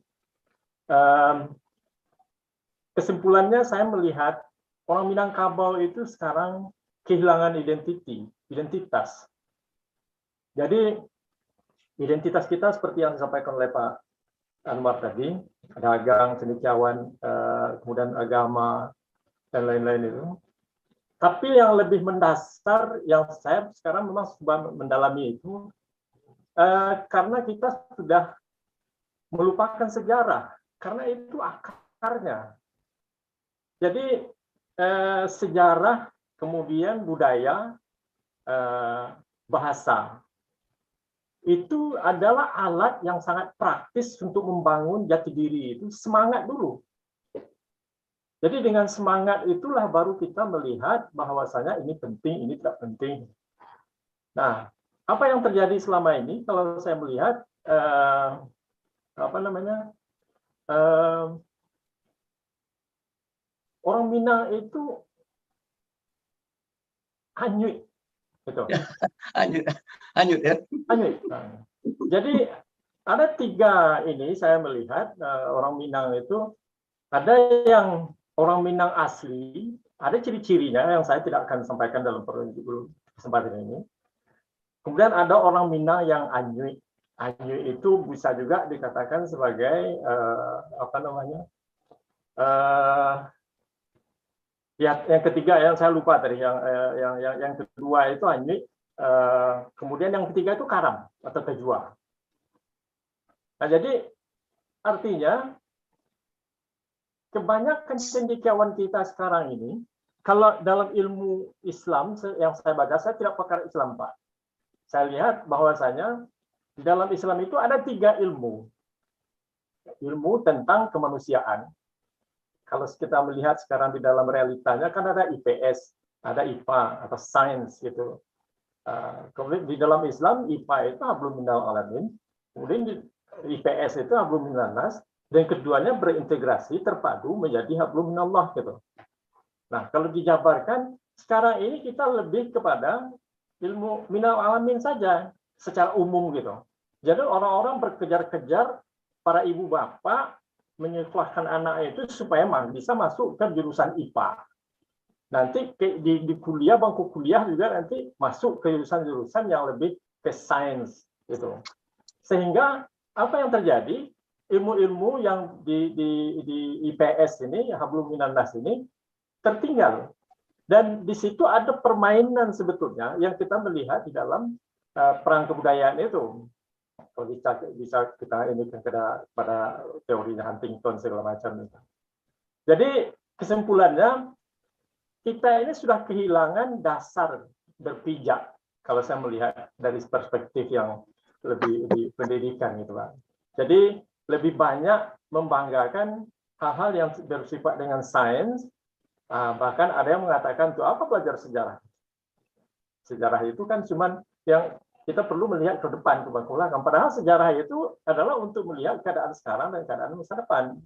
Kesimpulannya saya melihat orang Minangkabau itu sekarang kehilangan identitas. Jadi identitas kita seperti yang disampaikan oleh Pak Anwar tadi, dagang, cendekiawan, kemudian agama, dan lain-lain itu. Tapi yang lebih mendasar, yang saya sekarang memang coba mendalami itu, karena kita sudah melupakan sejarah, karena itu akarnya. Jadi sejarah, kemudian budaya, bahasa, itu adalah alat yang sangat praktis untuk membangun jati diri itu, semangat dulu. Jadi dengan semangat itulah baru kita melihat bahwasanya ini penting, ini tidak penting. Nah, apa yang terjadi selama ini kalau saya melihat orang Minang itu hanyut, gitu. Hanyut ya. Hanyut. Nah, jadi ada 3 ini saya melihat orang Minang itu, ada yang orang Minang asli, ada ciri-cirinya yang saya tidak akan sampaikan dalam kesempatan ini. Kemudian ada orang Minang yang anyui. Anyui itu bisa juga dikatakan sebagai ya, yang ketiga yang saya lupa tadi, yang kedua itu anyui. Kemudian yang ketiga itu karam atau kejua. Nah, jadi artinya kebanyakan cendekiawan kita sekarang ini, kalau dalam ilmu Islam yang saya baca, saya tidak pakar Islam, Pak. Saya lihat bahwasanya di dalam Islam itu ada 3 ilmu. Ilmu tentang kemanusiaan. Kalau kita melihat sekarang di dalam realitanya kan ada IPS, ada IPA atau sains gitu. Kemudian di dalam Islam IPA itu hablum minal alamin, kemudian di IPS itu hablum minan nas, dan keduanya berintegrasi terpadu menjadi hablum minallah gitu. Nah, kalau dijabarkan sekarang ini kita lebih kepada ilmu minal alamin saja secara umum gitu. Jadi orang-orang berkejar-kejar, para ibu bapak menyekolahkan anak itu supaya bisa masuk ke jurusan IPA. Nanti di kuliah, bangku kuliah juga nanti masuk ke jurusan-jurusan yang lebih ke sains gitu. Sehingga apa yang terjadi? Ilmu-ilmu yang di IPS ini, hablum minan nas ini, tertinggal. Dan di situ ada permainan sebetulnya yang kita melihat di dalam perang kebudayaan itu. Kalau bisa kita ini pada teorinya Huntington segala macam itu. Jadi kesimpulannya kita ini sudah kehilangan dasar berpijak kalau saya melihat dari perspektif yang lebih di pendidikan gitu, Pak. Jadi lebih banyak membanggakan hal-hal yang bersifat dengan sains. Bahkan ada yang mengatakan tuh apa belajar sejarah? Sejarah itu kan cuman yang kita perlu melihat ke depan, ke belakang. Padahal sejarah itu adalah untuk melihat keadaan sekarang dan keadaan masa depan.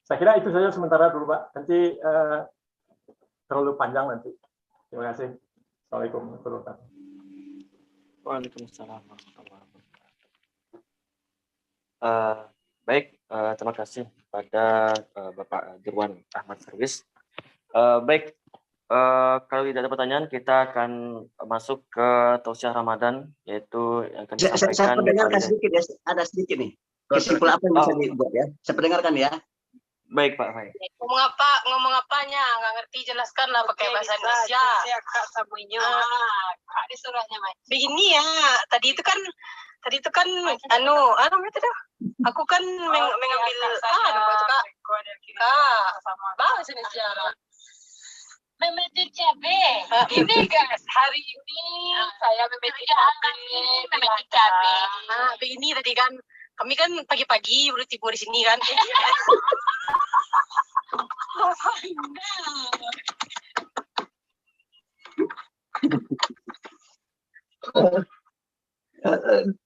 Saya kira itu saja sementara dulu, Pak. Nanti terlalu panjang nanti. Terima kasih. Assalamualaikum warahmatullahi wabarakatuh. Waalaikumsalam warahmatullahi wabarakatuh. Baik, Terima kasih pada Bapak Dirwan Ahmad Servis. Baik, kalau tidak ada pertanyaan, kita akan masuk ke tausiah Ramadan, yaitu yang akan Saya disampaikan pendengarkan oleh... sedikit ya, ada sedikit nih. Kesimpulan apa yang bisa dibuat ya? Saya pendengarkan ya. Baik Pak, baik. Ngomong apanya, nggak ngerti, jelaskan lah pakai bahasa Indonesia. Kak disuruhnya begini ya, tadi itu kan aku kan mengambil bahasa Indonesia. Memetik cabai. Ini guys, hari ini saya memetik cabai. Begini tadi kan, kami kan pagi-pagi baru tiba di sini kan.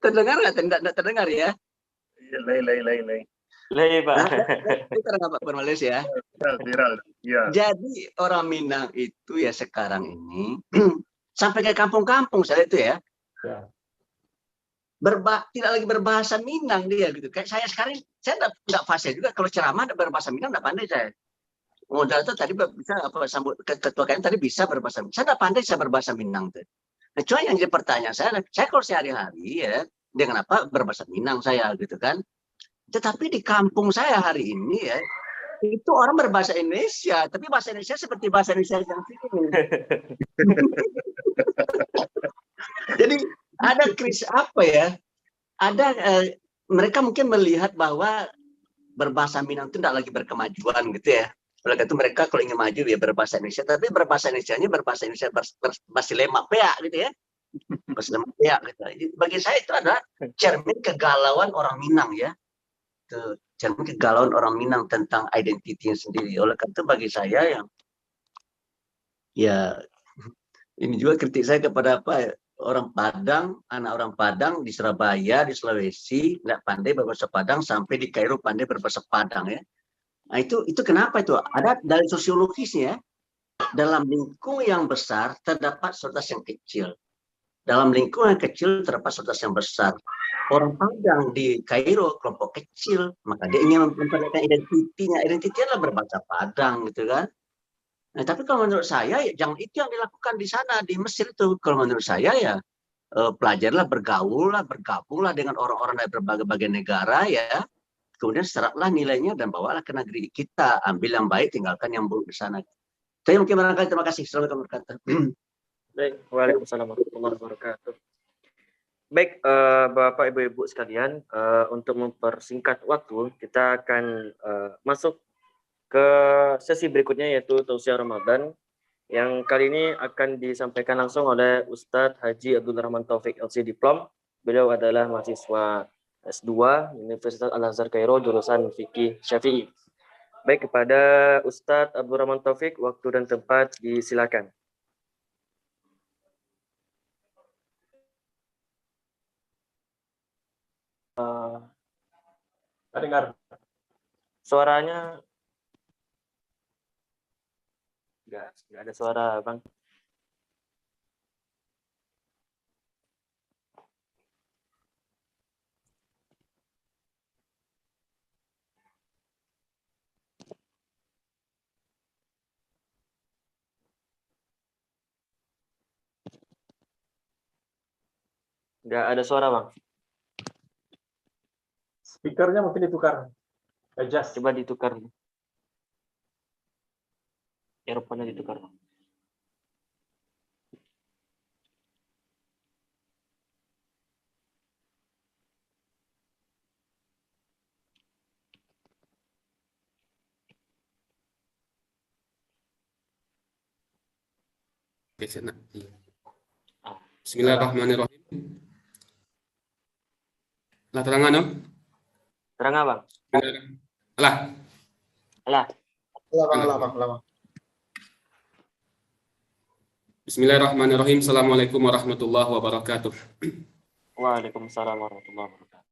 Terdengar nggak? Tidak terdengar ya? Lay, Pak. Itu Pak Burmalis ya. Viral. Ya. Jadi orang Minang itu ya sekarang ini sampai ke kampung-kampung saya itu ya. Ya. Tidak lagi berbahasa Minang dia gitu. Kayak saya sekarang, saya nggak fasih juga kalau ceramah berbahasa Minang, nggak pandai saya. Modal itu tadi bisa sambut ketua kalian tadi bisa berbahasa Minang. Saya nggak pandai saya berbahasa Minang tuh. Nah, cuma yang jadi pertanyaan saya kalau sehari-hari ya dengan apa berbahasa Minang saya gitu kan. Tetapi di kampung saya hari ini ya itu orang berbahasa Indonesia, tapi bahasa Indonesia seperti bahasa Indonesia yang sini. Jadi ada krisis apa ya? Ada mereka mungkin melihat bahwa berbahasa Minang itu tidak lagi berkemajuan gitu ya. Oleh karena itu mereka kalau ingin maju ya berbahasa Indonesia, tapi berbahasa Indonesianya berbahasa Indonesia berbahasa lemak peak gitu ya. Bahasa lemak peak gitu. Bagi saya itu adalah cermin kegalauan orang Minang ya. Cermin kegalauan orang Minang tentang identitinya sendiri. Oleh karena itu bagi saya ya ini juga kritik saya kepada orang Padang, anak orang Padang di Surabaya, di Sulawesi tidak pandai berbahasa Padang, sampai di Kairo pandai berbahasa Padang ya. Nah itu kenapa itu? Ada dari sosiologisnya, dalam lingkungan yang besar terdapat solidaritas yang kecil. Dalam lingkungan yang kecil terdapat solidaritas yang besar. Orang Padang di Kairo kelompok kecil, maka dia ingin memperlihatkan identitinya. Identitinya adalah berbahasa Padang gitu kan. Nah, tapi kalau menurut saya jangan itu yang dilakukan di sana di Mesir itu. Kalau menurut saya ya pelajarlah, bergabunglah dengan orang-orang dari berbagai negara ya. Kemudian seraplah nilainya dan bawalah ke negeri kita. Ambil yang baik, tinggalkan yang buruk di sana. Saya mungkin barangkali terima kasih. Assalamualaikum warahmatullahi wabarakatuh. Baik, waalaikumsalam warahmatullahi wabarakatuh. Baik, Bapak Ibu sekalian, untuk mempersingkat waktu, kita akan masuk ke sesi berikutnya yaitu tausiah Ramadan yang kali ini akan disampaikan langsung oleh Ustadz Haji Abdul Rahman Taufik LC Diplom. Beliau adalah mahasiswa S2 Universitas Al-Azhar Kairo jurusan Fikih Syafi'i. Baik, kepada Ustadz Abdul Rahman Taufik, waktu dan tempat disilakan. Dengar. Suaranya enggak ada suara, Bang. Enggak ada suara, Bang. Speakernya mungkin ditukar. Adjust. Coba ditukar. Earphone-nya ditukar. Bismillahirrahmanirrahim. Lah terangan dong. Terang Bang. Lah. Bismillahirrahmanirrahim. Assalamualaikum warahmatullahi wabarakatuh. Waalaikumsalam warahmatullahi wabarakatuh.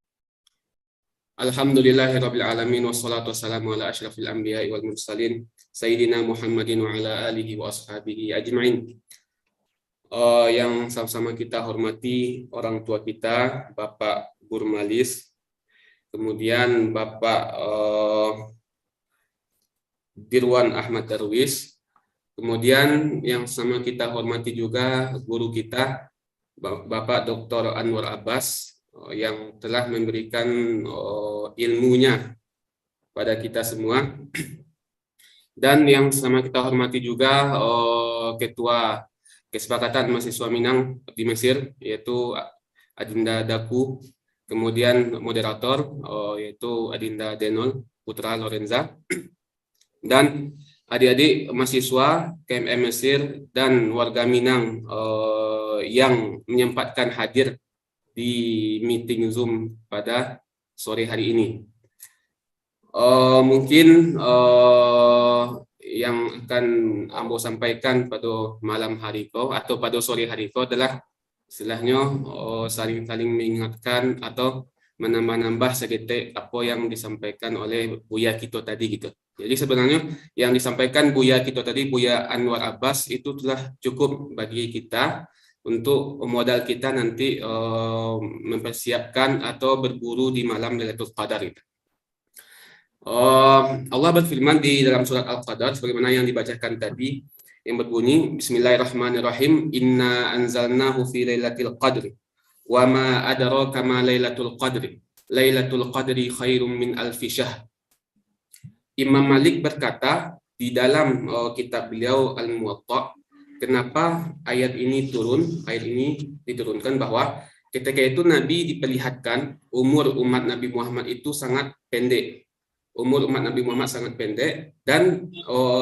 Alhamdulillahirabbil alamin wassalatu wassalamu ala asyrafil anbiya'i wal mursalin sayyidina Muhammadin wa ala alihi wa ashabihi ajmain. Yang sama-sama kita hormati orang tua kita, Bapak Burmalis kemudian Bapak Dirwan Ahmad Darwis, kemudian yang sama kita hormati juga guru kita Bapak Dr. Anwar Abbas yang telah memberikan ilmunya pada kita semua. Dan yang sama kita hormati juga Ketua Kesepakatan Mahasiswa Minang di Mesir, yaitu Adinda Daku, kemudian moderator yaitu Adinda Denol Putra Lorenza, dan adik-adik mahasiswa KMM Mesir dan warga Minang yang menyempatkan hadir di meeting Zoom pada sore hari ini. Mungkin yang akan Ambo sampaikan pada malam hari ko atau pada sore hari ko adalah istilahnya saling mengingatkan atau menambah-nambah sedikit apa yang disampaikan oleh Buya Kito tadi gitu. Jadi sebenarnya yang disampaikan Buya Kito tadi, Buya Anwar Abbas, itu telah cukup bagi kita untuk modal kita nanti mempersiapkan atau berburu di malam Lailatul Qadar itu. Allah berfirman di dalam surat Al-Qadar sebagaimana yang dibacakan tadi yang berbunyi Bismillahirrahmanirrahim, inna anzalnahu fi lailatul qadri wa ma adraka ma lailatul qadri lailatul qadri khairum min alfi syahr. Imam Malik berkata di dalam kitab beliau Al-Muwatta, kenapa ayat ini diturunkan bahwa ketika itu Nabi diperlihatkan umur umat Nabi Muhammad itu sangat pendek. Umur umat Nabi Muhammad sangat pendek dan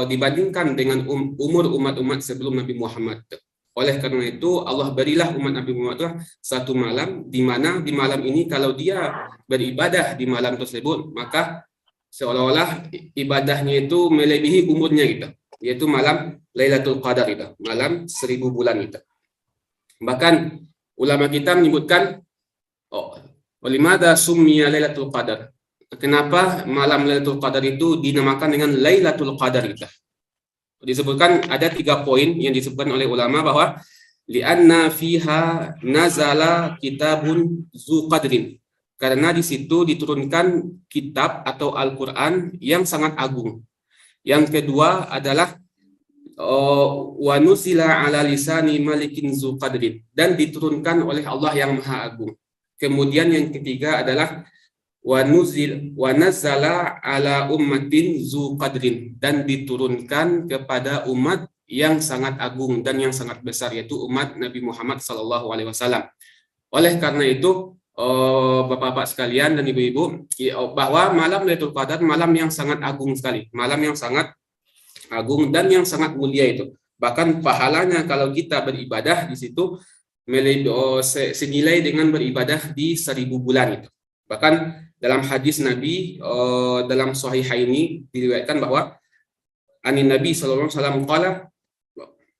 dibandingkan dengan umur umat-umat sebelum Nabi Muhammad. Oleh karena itu Allah berilah umat Nabi Muhammad satu malam di mana di malam ini kalau dia beribadah di malam tersebut maka seolah-olah ibadahnya itu melebihi umurnya gitu, yaitu malam Lailatul Qadar itu, malam 1000 bulan itu. Bahkan ulama kita menyebutkan walimada summiya Lailatul Qadar. Kenapa malam Lailatul Qadar itu dinamakan dengan Lailatul Qadar itu? Disebutkan ada 3 poin yang disebutkan oleh ulama bahwa li'anna fiha nazala kitabun zu qadrin. Karena di situ diturunkan kitab atau Al-Qur'an yang sangat agung. Yang kedua adalah wa nusila ala lisani malikin zu qadrin, dan diturunkan oleh Allah yang Maha Agung. Kemudian yang ketiga adalah wa nazzala ala ummatin zu qadrin, dan diturunkan kepada umat yang sangat agung dan yang sangat besar, yaitu umat Nabi Muhammad SAW. Oleh karena itu Bapak-bapak sekalian dan ibu-ibu, bahwa malam Lailatul Qadar malam yang sangat agung sekali, malam yang sangat agung dan yang sangat mulia itu. Bahkan pahalanya kalau kita beribadah di situ senilai dengan beribadah di 1000 bulan itu. Bahkan dalam hadis Nabi dalam Sahihaini diriwayatkan bahwa anin Nabi sallallahu alaihi wasallam qala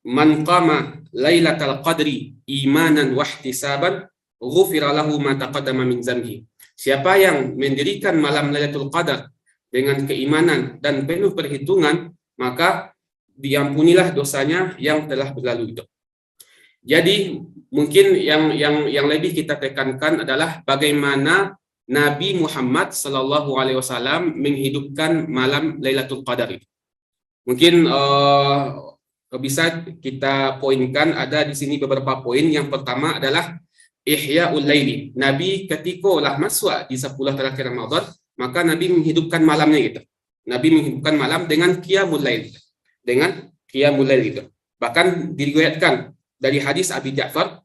man qama lailatal qadri imanan wa ihtisaban ghufira lahu ma taqaddama min dzambi. Siapa yang mendirikan malam Lailatul Qadar dengan keimanan dan penuh perhitungan, maka diampunilah dosanya yang telah berlalu itu. Jadi mungkin yang lebih kita tekankan adalah bagaimana Nabi Muhammad Sallallahu Alaihi Wasallam menghidupkan malam Lailatul Qadar itu. Mungkin bisa kita poinkan, ada di sini beberapa poin. Yang pertama adalah Ihya'ul Laili. Nabi ketika lah masuk di 10 terakhir Ramadan, maka Nabi menghidupkan malamnya gitu. Nabi menghidupkan malam dengan Qiyamul Lail. Dengan Qiyamul Lail itu. Bahkan diriwayatkan dari hadis Abi Ja'far,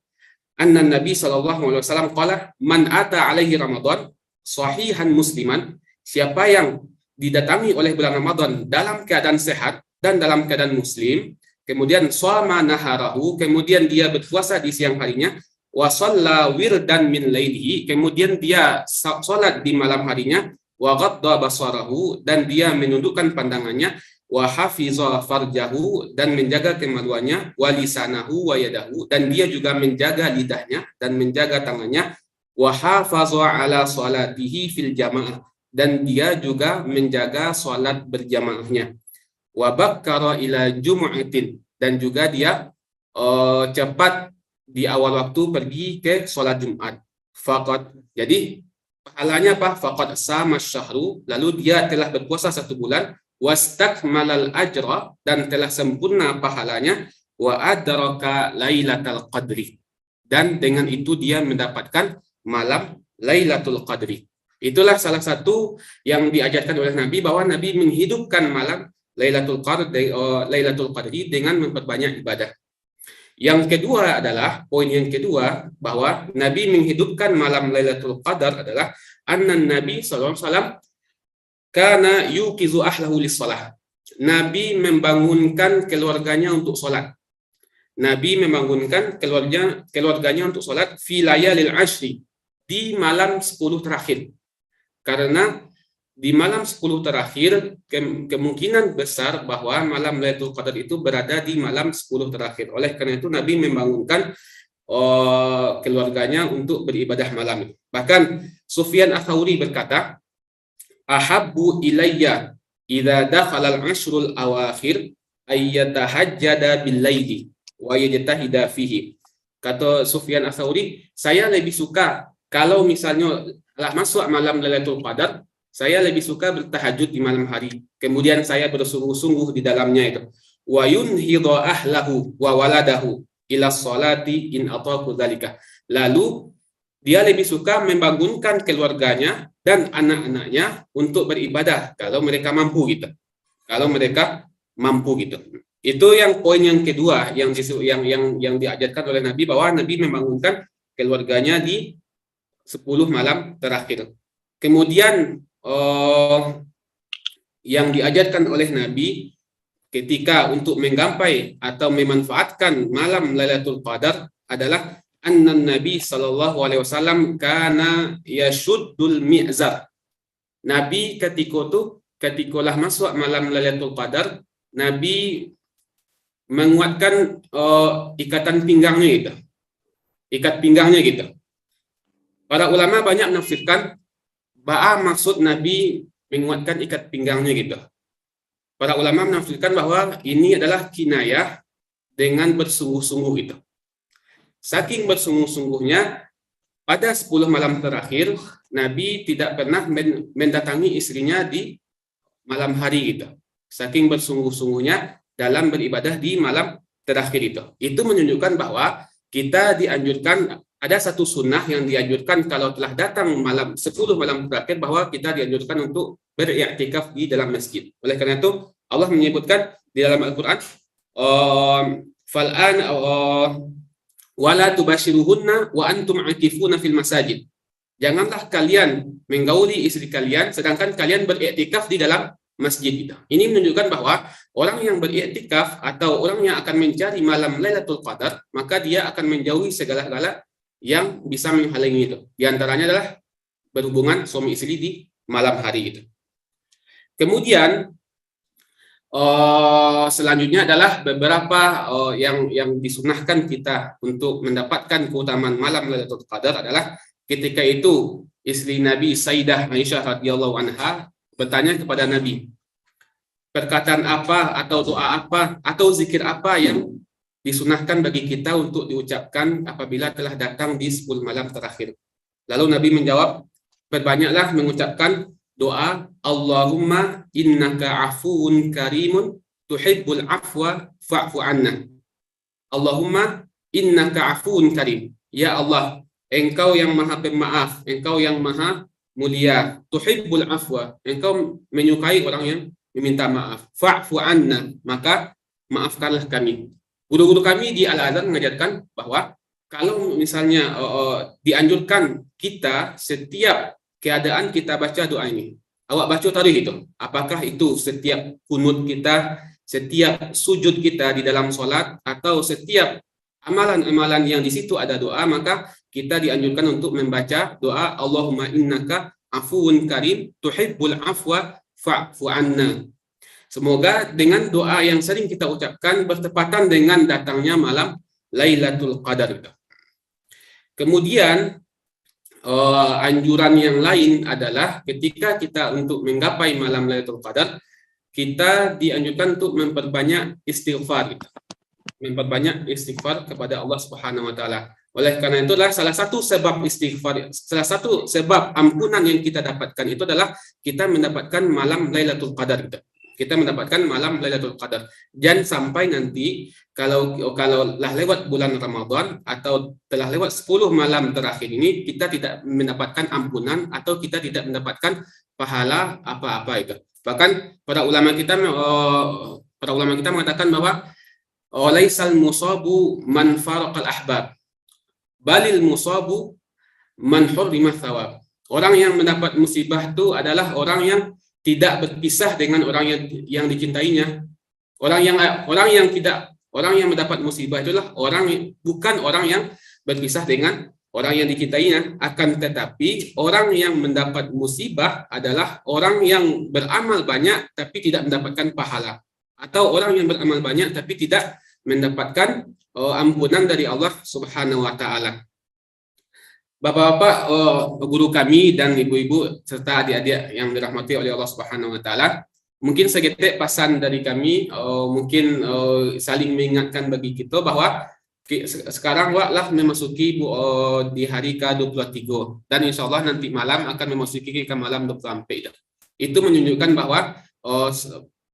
anna Nabi sallallahu alaihi wasallam qala man ata alaihi Ramadan sahihan musliman, siapa yang didatangi oleh bulan Ramadan dalam keadaan sehat dan dalam keadaan muslim, kemudian shoma naharahu, kemudian dia berpuasa di siang harinya, wa shalla wirdan min lailihi, kemudian dia salat di malam harinya, wa ghadda basarahu, dan dia menundukkan pandangannya, wa hafiza farjahu, dan menjaga kemaluannya, wa lisanahu wa yadahu, dan dia juga menjaga lidahnya dan menjaga tangannya, wa hafaza ala salatihi fil jamaah, dan dia juga menjaga salat berjamaahnya, wa bakkara ila jumu'atin, dan juga dia cepat di awal waktu pergi ke salat Jumat. Faqat, jadi pahalanya apa? Faqad sama syahru, lalu dia telah berpuasa 1 bulan, wastakmalal ajra, dan telah sempurna pahalanya, wa adraka lailatul qadri, dan dengan itu dia mendapatkan malam Lailatul Qadri. Itulah salah satu yang diajarkan oleh Nabi, bahwa Nabi menghidupkan malam Lailatul Qadri dengan memperbanyak ibadah. Yang kedua adalah, poin yang kedua, bahwa Nabi menghidupkan malam Lailatul Qadar adalah annan Nabi SAW kana yuqizu ahlahu lis-shalah. Nabi membangunkan keluarganya untuk sholat. Nabi membangunkan keluarganya untuk sholat fi layalil ashri, di malam 10 terakhir. Karena di malam 10 terakhir kemungkinan besar bahwa malam Lailatul Qadar itu berada di malam 10 terakhir. Oleh karena itu Nabi membangunkan keluarganya untuk beribadah malam itu. Bahkan Sufyan Ats-Tsauri berkata, ahabbu ilayya idza dakhala al-ashrul awakhir ayyatahajjada bil-laili wa yajtahida fihi. Kata Sufyan Ats-Tsauri, saya lebih suka kalau misalnya masuk malam Lailatul Qadar, saya lebih suka bertahajud di malam hari. Kemudian saya bersungguh-sungguh di dalamnya itu. Wa yunhidhu ahlahu wa waladahu ila sholati in ataqu dzalika. Lalu dia lebih suka membangunkan keluarganya dan anak-anaknya untuk beribadah kalau mereka mampu gitu. Kalau mereka mampu gitu. Itu yang poin yang kedua yang diajarkan oleh Nabi, bahwa Nabi membangunkan keluarganya di 10 malam terakhir. Kemudian yang diajarkan oleh Nabi ketika untuk menggapai atau memanfaatkan malam Lailatul Qadar adalah annan Nabi sallallahu alaihi wasallam kana yashuddul mi'zar. Nabi ketikalah masuk malam Lailatul Qadar, Nabi menguatkan ikatan pinggangnya gitu. Ikat pinggangnya gitu. Para ulama banyak menafsirkan maksud Nabi menguatkan ikat pinggangnya gitu. Para ulama menafsirkan bahwa ini adalah kinayah dengan bersungguh-sungguh itu. Saking bersungguh-sungguhnya, pada 10 malam terakhir, Nabi tidak pernah mendatangi istrinya di malam hari gitu. Saking bersungguh-sungguhnya dalam beribadah di malam terakhir itu. Itu menunjukkan bahwa kita dianjurkan, ada satu sunnah yang dianjurkan kalau telah datang malam 10 malam terakhir, bahwa kita dianjurkan untuk beriktikaf di dalam masjid. Oleh karena itu Allah menyebutkan di dalam Al-Qur'an, fal'an wala tubashiruhunna wa antum akifuna fil masajid. Janganlah kalian menggauli istri kalian sedangkan kalian beriktikaf di dalam masjid itu. Ini menunjukkan bahwa orang yang beriktikaf atau orang yang akan mencari malam Lailatul Qadar, maka dia akan menjauhi segala-gala yang bisa menghalangi itu. Di antaranya adalah berhubungan suami istri di malam hari itu. Kemudian selanjutnya adalah beberapa yang disunahkan kita untuk mendapatkan keutamaan malam Lailatul Qadar adalah ketika itu istri Nabi Sayyidah Aisyah radhiyallahu anha bertanya kepada Nabi, perkataan apa atau doa apa atau zikir apa yang disunahkan bagi kita untuk diucapkan apabila telah datang di 10 malam terakhir. Lalu Nabi menjawab, berbanyaklah mengucapkan doa Allahumma innaka afuun karimun tuhibbul afwa fa'fu anna. Allahumma innaka afuun karim. Ya Allah, Engkau yang maha pemaaf, Engkau yang maha mulia, tuhibbul afwa, Engkau menyukai orang yang meminta maaf. Fa'fu anna, maka maafkanlah kami. Guru-guru kami di Al-Azhar mengajarkan bahwa kalau misalnya dianjurkan kita setiap keadaan kita baca doa ini. Awak baca tadi itu. Apakah itu setiap kunut kita, setiap sujud kita di dalam sholat, atau setiap amalan-amalan yang di situ ada doa, maka kita dianjurkan untuk membaca doa Allahumma innaka afuun karim tuhibbul afwa fa'fu anna. Semoga dengan doa yang sering kita ucapkan bertepatan dengan datangnya malam Lailatul Qadar. Kemudian anjuran yang lain adalah ketika kita untuk menggapai malam Lailatul Qadar, kita dianjurkan untuk memperbanyak istighfar. Memperbanyak istighfar kepada Allah Subhanahu wa taala. Oleh karena itu adalah salah satu sebab istighfar, salah satu sebab ampunan yang kita dapatkan itu adalah kita mendapatkan malam Lailatul Qadar gitu. Kita mendapatkan malam Lailatul Qadar. Jangan sampai nanti kalau lah lewat bulan Ramadan atau telah lewat 10 malam terakhir ini kita tidak mendapatkan ampunan atau kita tidak mendapatkan pahala apa-apa itu. Bahkan para ulama kita mengatakan bahwa laisal musabu man faraqal ahbab balil musabu man hurrima thawab. Orang yang mendapat musibah itu adalah orang yang tidak berpisah dengan orang yang dicintainya. Orang yang mendapat musibah itulah bukan orang yang berpisah dengan orang yang dicintainya. Akan tetapi orang yang mendapat musibah adalah orang yang beramal banyak tapi tidak mendapatkan pahala, atau orang yang beramal banyak tapi tidak mendapatkan ampunan dari Allah Subhanahu wa taala. Bapak-bapak, guru kami dan ibu-ibu serta adik-adik yang dirahmati oleh Allah Subhanahu wa taala, mungkin segetek pesan dari kami, mungkin saling mengingatkan bagi kita bahwa sekarang lah memasuki di hari ke-23 dan insya Allah nanti malam akan memasuki ke malam 24. Itu menunjukkan bahwa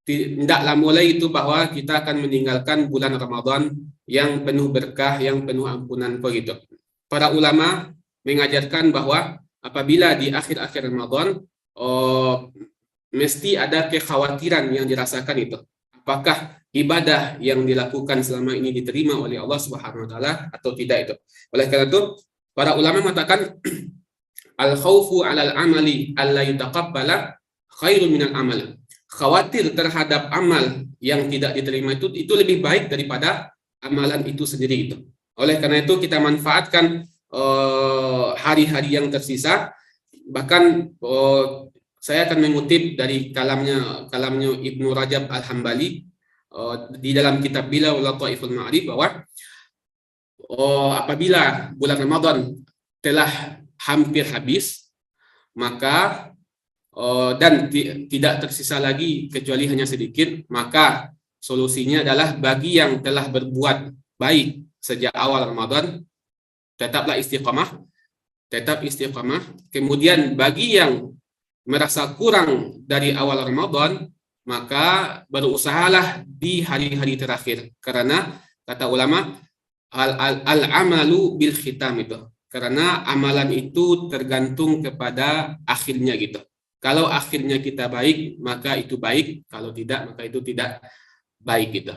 tidaklah mulai itu bahwa kita akan meninggalkan bulan Ramadan yang penuh berkah, yang penuh ampunan begitu. Para ulama mengajarkan bahwa apabila di akhir-akhir Ramadan mesti ada kekhawatiran yang dirasakan itu. Apakah ibadah yang dilakukan selama ini diterima oleh Allah Subhanahu wa taala atau tidak itu. Oleh karena itu para ulama mengatakan al-khaufu 'alal amali alla yutaqabbala khairun minal amal. Khawatir terhadap amal yang tidak diterima itu lebih baik daripada amalan itu sendiri itu. Oleh karena itu kita manfaatkan hari-hari yang tersisa. Bahkan saya akan mengutip dari kalamnya Ibnu Rajab Al-Hambali di dalam kitab Bilal Lataiful Ma'arif bahwa apabila bulan Ramadan telah hampir habis, maka dan tidak tersisa lagi kecuali hanya sedikit, maka solusinya adalah bagi yang telah berbuat baik sejak awal Ramadan, tetap istiqamah. Kemudian bagi yang merasa kurang dari awal Ramadan, maka berusahalah di hari-hari terakhir. Karena kata ulama, al-amalu bil khitam itu. Karena amalan itu tergantung kepada akhirnya gitu. Kalau akhirnya kita baik, maka itu baik. Kalau tidak, maka itu tidak baik gitu.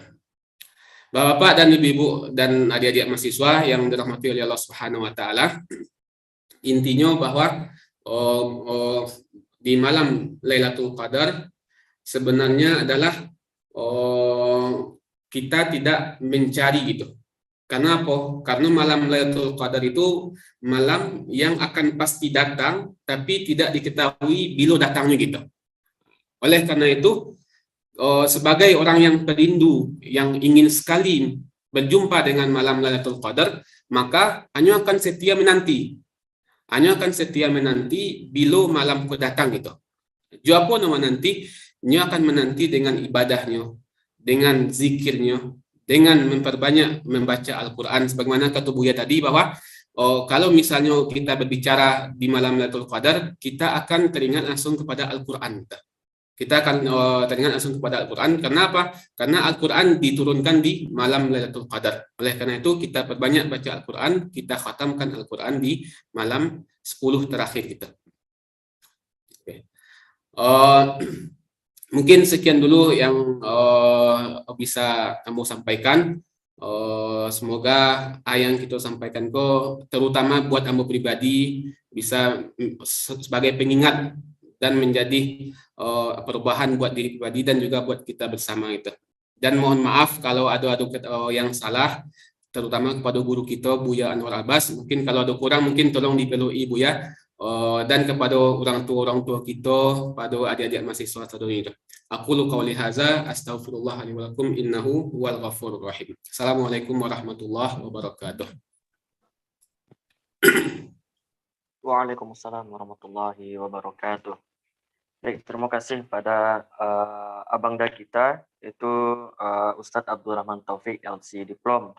Bapak-bapak dan ibu-ibu dan adik-adik mahasiswa yang dirahmati oleh Allah Subhanahu wa taala, intinya bahwa di malam Lailatul Qadar sebenarnya adalah kita tidak mencari gitu. Karena apa? Karena malam Lailatul Qadar itu malam yang akan pasti datang, tapi tidak diketahui bila datangnya gitu. Oleh karena itu, sebagai orang yang perindu, yang ingin sekali berjumpa dengan malam Lailatul Qadar, maka hanya akan setia menanti. Bila malam itu datang gitu. Jawab nama nanti, nya akan menanti dengan ibadahnya, dengan zikirnya, dengan memperbanyak membaca Al-Quran. Sebagaimana kata Buya tadi bahwa kalau misalnya kita berbicara di malam Lailatul Qadar, kita akan teringat langsung kepada Al-Quran. Kita akan teringat langsung kepada Al-Quran. Kenapa? Karena Al-Quran diturunkan di malam Lailatul Qadar. Oleh karena itu kita perbanyak baca Al-Quran, kita khatamkan Al-Quran di malam 10 terakhir kita. Okay. Mungkin sekian dulu yang bisa kamu sampaikan. Semoga yang kita sampaikan terutama buat kamu pribadi bisa sebagai pengingat dan menjadi perubahan buat diri pribadi dan juga buat kita bersama itu. Dan mohon maaf kalau ada yang salah, terutama kepada guru kita Buya Anwar Abbas. Mungkin kalau ada kurang mungkin tolong dipelui Buya. Dan kepada orang tua kita, pada adik-adik mahasiswa tadi itu. Aku qauli hadza astaghfirullah li wa lakum innahu huwal ghafurur rahim. Assalamualaikum warahmatullahi wabarakatuh. Waalaikumsalam warahmatullahi wabarakatuh. Baik, terima kasih pada abangda kita, yaitu Ustadz Abdul Rahman Taufik LC Diplom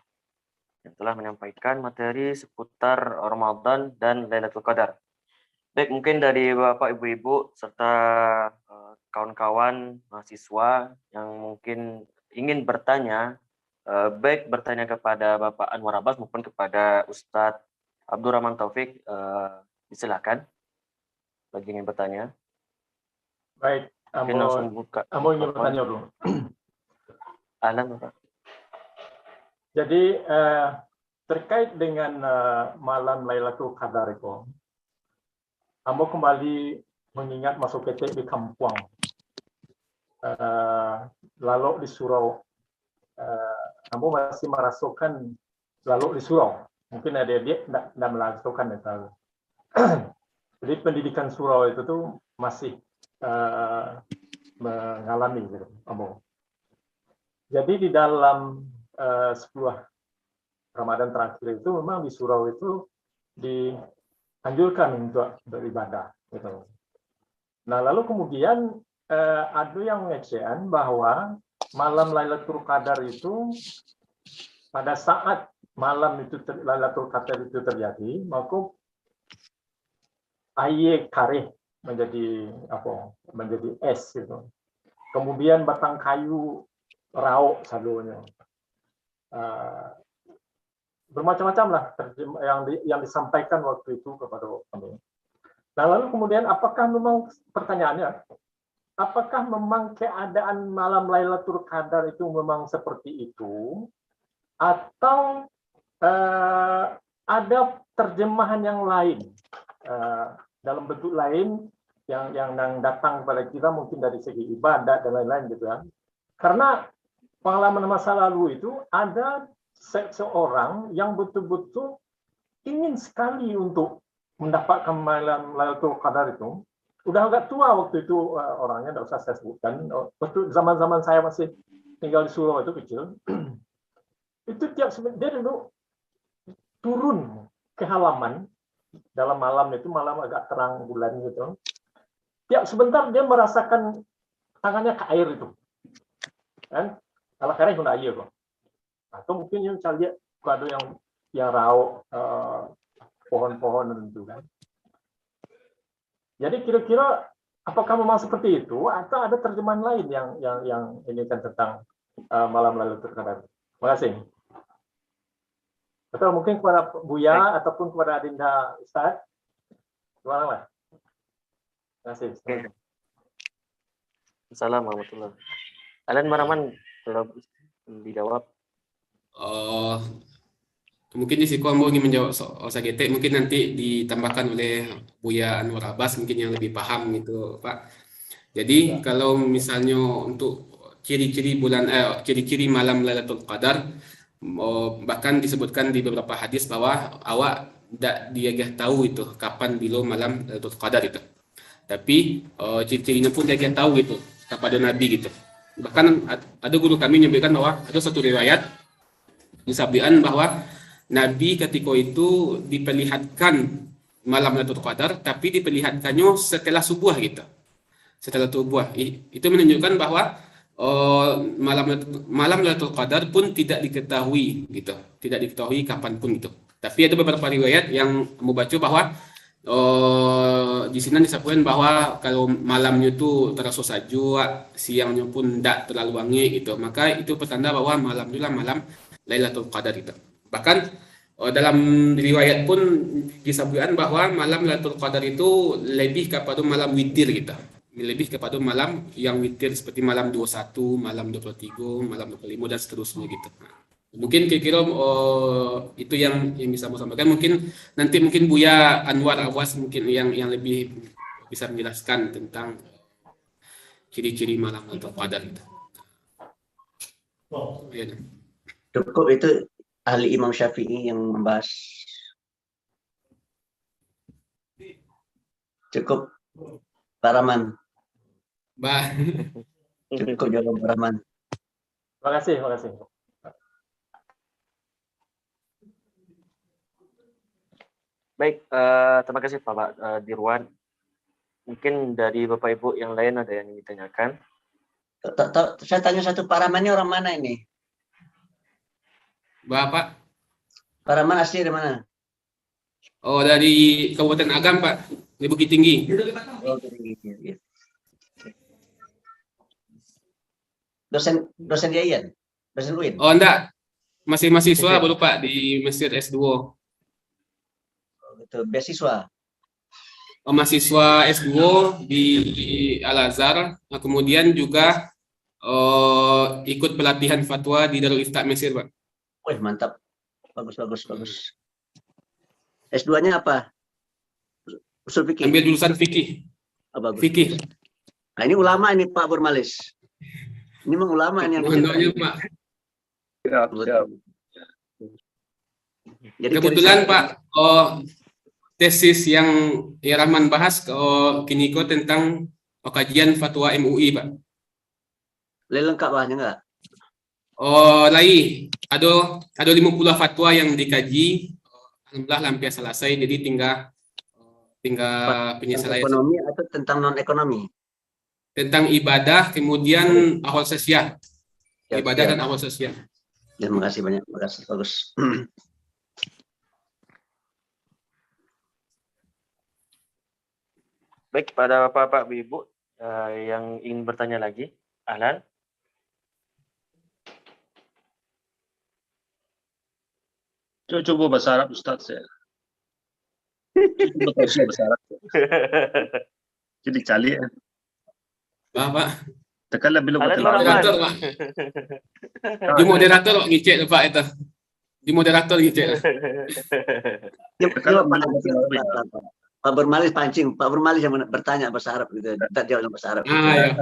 yang telah menyampaikan materi seputar Ramadan dan Lailatul Qadar. Baik, mungkin dari Bapak, Ibu-Ibu, serta kawan-kawan mahasiswa yang mungkin ingin bertanya, baik bertanya kepada Bapak Anwar Abbas maupun kepada Ustadz Abdurrahman Taufik, silakan bagi ingin bertanya. Baik, Mungkin langsung buka. Ambo ingin bertanya dulu. Ahlan, Bapak. Jadi terkait dengan malam Lailatul Qadar itu, Ambo kembali mengingat masuk PT di Kampung, lalu di surau. Ambo masih merasakan lalu di surau. Mungkin ada dia tidak merasakan itu. Jadi pendidikan surau itu tuh masih mengalami gitu, Ambo. Jadi di dalam 10 Ramadan terakhir itu memang di surau itu dianjurkan untuk beribadah gitu. Nah, lalu kemudian ada yang mengecewakan bahwa malam Lailatul Qadar itu pada saat malam itu Lailatul Qadar itu terjadi, maka air kareh menjadi menjadi es gitu. Kemudian batang kayu rauk salunya. Bermacam-macam lah yang disampaikan waktu itu kepada kami. Nah, lalu kemudian apakah memang pertanyaannya, apakah memang keadaan malam Lailatul Qadar itu memang seperti itu, atau ada terjemahan yang lain dalam bentuk lain yang datang kepada kita mungkin dari segi ibadah dan lain-lain gitu ya. Karena pengalaman masa lalu itu ada seseorang yang betul-betul ingin sekali untuk mendapatkan malam Lailatul Qadar itu. Udah agak tua waktu itu orangnya, tidak usah saya sebutkan. Waktu zaman-zaman saya masih tinggal di Surau itu kecil, itu dia dulu turun ke halaman dalam malam itu, malam agak terang bulan gitu. Tiap sebentar dia merasakan tangannya ke air itu, kan? Kalau karena itu air kok. Atau mungkin yang saya lihat ada yang rauk pohon-pohon itu kan. Jadi kira-kira apakah memang seperti itu atau ada terjemahan lain yang ini kan tentang malam Lailatul Qadar? Terima kasih. Atau mungkin kepada Buya ataupun kepada Adinda Ustaz. Gimana? Terima kasih. Assalamualaikum warahmatullahi wabarakatuh. Alan Maraman, kalau dijawab. Mungkin di situ Ambo ingin menjawab soal SAGT, mungkin nanti ditambahkan oleh Buya Anwar Abbas mungkin yang lebih paham gitu, Pak. Jadi kalau misalnya untuk ciri-ciri ciri-ciri malam Lailatul Qadar, bahkan disebutkan di beberapa hadis bahwa awak tidak dia tahu itu kapan bila malam Lailatul Qadar itu. Tapi ciri-cirinya pun dia tahu gitu kepada Nabi gitu. Bahkan ada guru kami menyebutkan bahwa ada satu riwayat disabdikan bahwa Nabi ketika itu diperlihatkan malam Lailatul Qadar, tapi diperlihatkannya setelah subuh gitu. Setelah subuh. Itu menunjukkan bahwa malam Lailatul Qadar pun tidak diketahui gitu. Tidak diketahui kapanpun gitu. Tapi ada beberapa riwayat yang membaca bahwa di sini disebutkan bahwa kalau malamnya itu terasa saja, siangnya pun tidak terlalu wangi gitu, maka itu pertanda bahwa malam itulah malam Lailatul Qadar itu. Bahkan dalam riwayat pun disebutkan bahwa malam Lailatul Qadar itu lebih kepada malam witir gitu, lebih kepada malam yang witir seperti malam 21, malam 23, malam 25 dan seterusnya gitu. Mungkin kira-kira itu yang bisa saya sampaikan. Mungkin nanti Buya Anwar Abbas mungkin yang lebih bisa menjelaskan tentang ciri-ciri malam Lailatul Qadar itu. Ya. Cukup itu ahli Imam Syafi'i yang membahas. Cukup Pak Rahman. Cukup jawab Pak Rahman. Terima kasih. Baik, terima kasih Pak Dirwan. Mungkin dari Bapak Ibu yang lain ada yang ditanyakan? Saya tanya satu, Pak Rahman ini orang mana ini? Bapak? Pak Rahman asli dari mana? Oh, dari Kabupaten Agam, Pak, di Bukit Tinggi. Oh, iya. Dosen Yayan? Dosen UIN? Oh, enggak. Masih mahasiswa baru, Pak, di Mesir S2. Oh, gitu. Beasiswa? Oh, mahasiswa S2 di Al-Azhar. Nah, kemudian juga ikut pelatihan fatwa di Darul Ifta Mesir, Pak. Wih, mantap. Bagus. S2-nya apa? Usul fikih. Ambil jurusan fikih. Oh, bagus. Fikih. Nah, ini ulama ini Pak Burmalis. Ini memang ulama ini yang Mohon Pak. Siap. Jadi Kebetulan Pak, tesis yang Rahman bahas Kiniko tentang kajian fatwa MUI, Pak. lengkap bahnya enggak? Oh, lai. Ada 50 fatwa yang dikaji. Alhamdulillah hampir selesai. Jadi tinggal penyelesaian. Ekonomi atau tentang non ekonomi? Tentang ibadah, kemudian awal sosial. Ibadah dan awal sosial. Terima kasih banyak. Terima kasih. Bagus. Baik, pada Bapak, Ibu yang ingin bertanya lagi, Ahlan. Coba bahasa Arab Ustaz saya. Coba bahasa Arab. Jadi kali ya. Pak. Tekanlah bila moderator, Pak. Di moderator ngicek Pak itu. Di moderator ngicek. Pak Burmalis pancing. Pak Burmalis yang bertanya bahasa Arab gitu. Kita jawab bahasa Arab. Ya.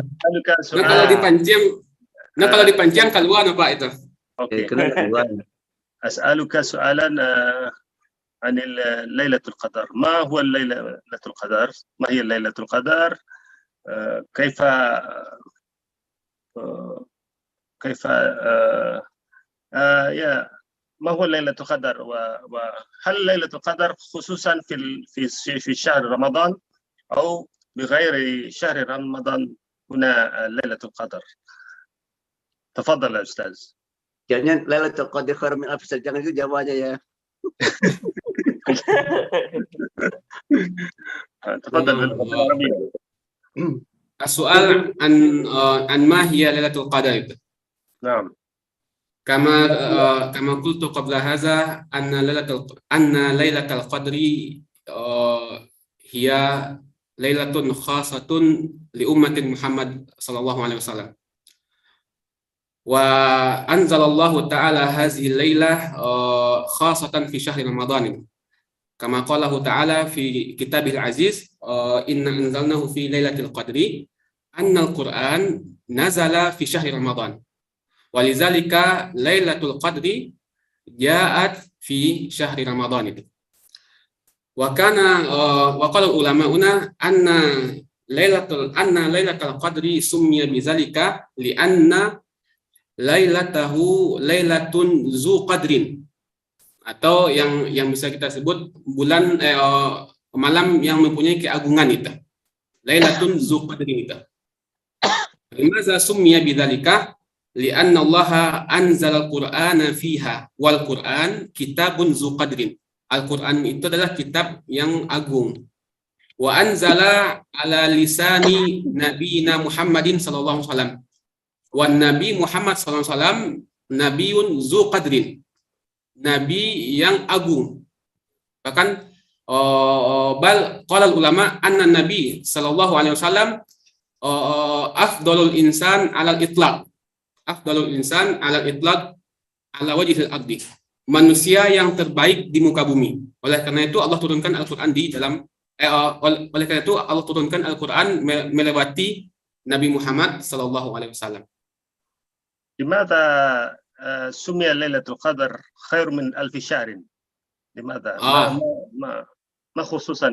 Kalau dipanjang keluar Pak itu. Oke. أسألك سؤالا عن ليلة القدر. ما هو ليلة القدر؟ ما هي ليلة القدر؟ كيف ما هو ليلة القدر؟ وهل ليلة القدر خصوصا في شهر رمضان أو بغير شهر رمضان هنا ليلة القدر؟ تفضل يا أستاذ. Jadinya Lailatul Qadar khairun min alfi syahr. Jangan itu jawab aja ya. Soal an ma hiya Lailatul Qadar. Naam. Kama qultu qabla hadza anna Lailatul Qadri hiya lailatun khasatun li ummatin Muhammad sallallahu alaihi wasallam. Wa anzalallahu ta'ala hazihi laylah khasatan fi syahri Ramadan. Kama qalahu ta'ala fi kitabil aziz inna anzalnahu fi lailatul qadri anna al-Qur'an nazala fi syahri Ramadan. Walizalika lailatul qadri ja'at fi syahri Ramadan itu. Wa kana wa qala ulama'una anna lailatul qadri summiya bizalika li anna lailatahu lailatun zu qadrin, atau yang bisa kita sebut bulan malam yang mempunyai keagungan itu. Lailatun zu qadrin itu. Limaza summiya bidzalika? Li'anna Allah anzala al-Qur'ana fiha wal Qur'an kitabun zu qadrin. Al-Qur'an itu adalah kitab yang agung. Wa anzala ala lisani nabiyina Muhammadin sallallahu alaihi wasallam. Wan Nabi Muhammad SAW Nabiun zu qadrin, Nabi yang agung. Bahkan bal qala ulama anna Nabi sallallahu alaihi wasallam afdalul insan alal itlaq. Afdalul insan alal itlaq ala wajhil ardi. Manusia yang terbaik di muka bumi. Oleh karena itu Allah turunkan Al-Qur'an di dalam oleh karena itu Allah turunkan Al-Qur'an melewati Nabi Muhammad sallallahu alaihi wasallam. لماذا سمي ليلة القدر خير من ألف شهر؟ لماذا؟ ما خصوصا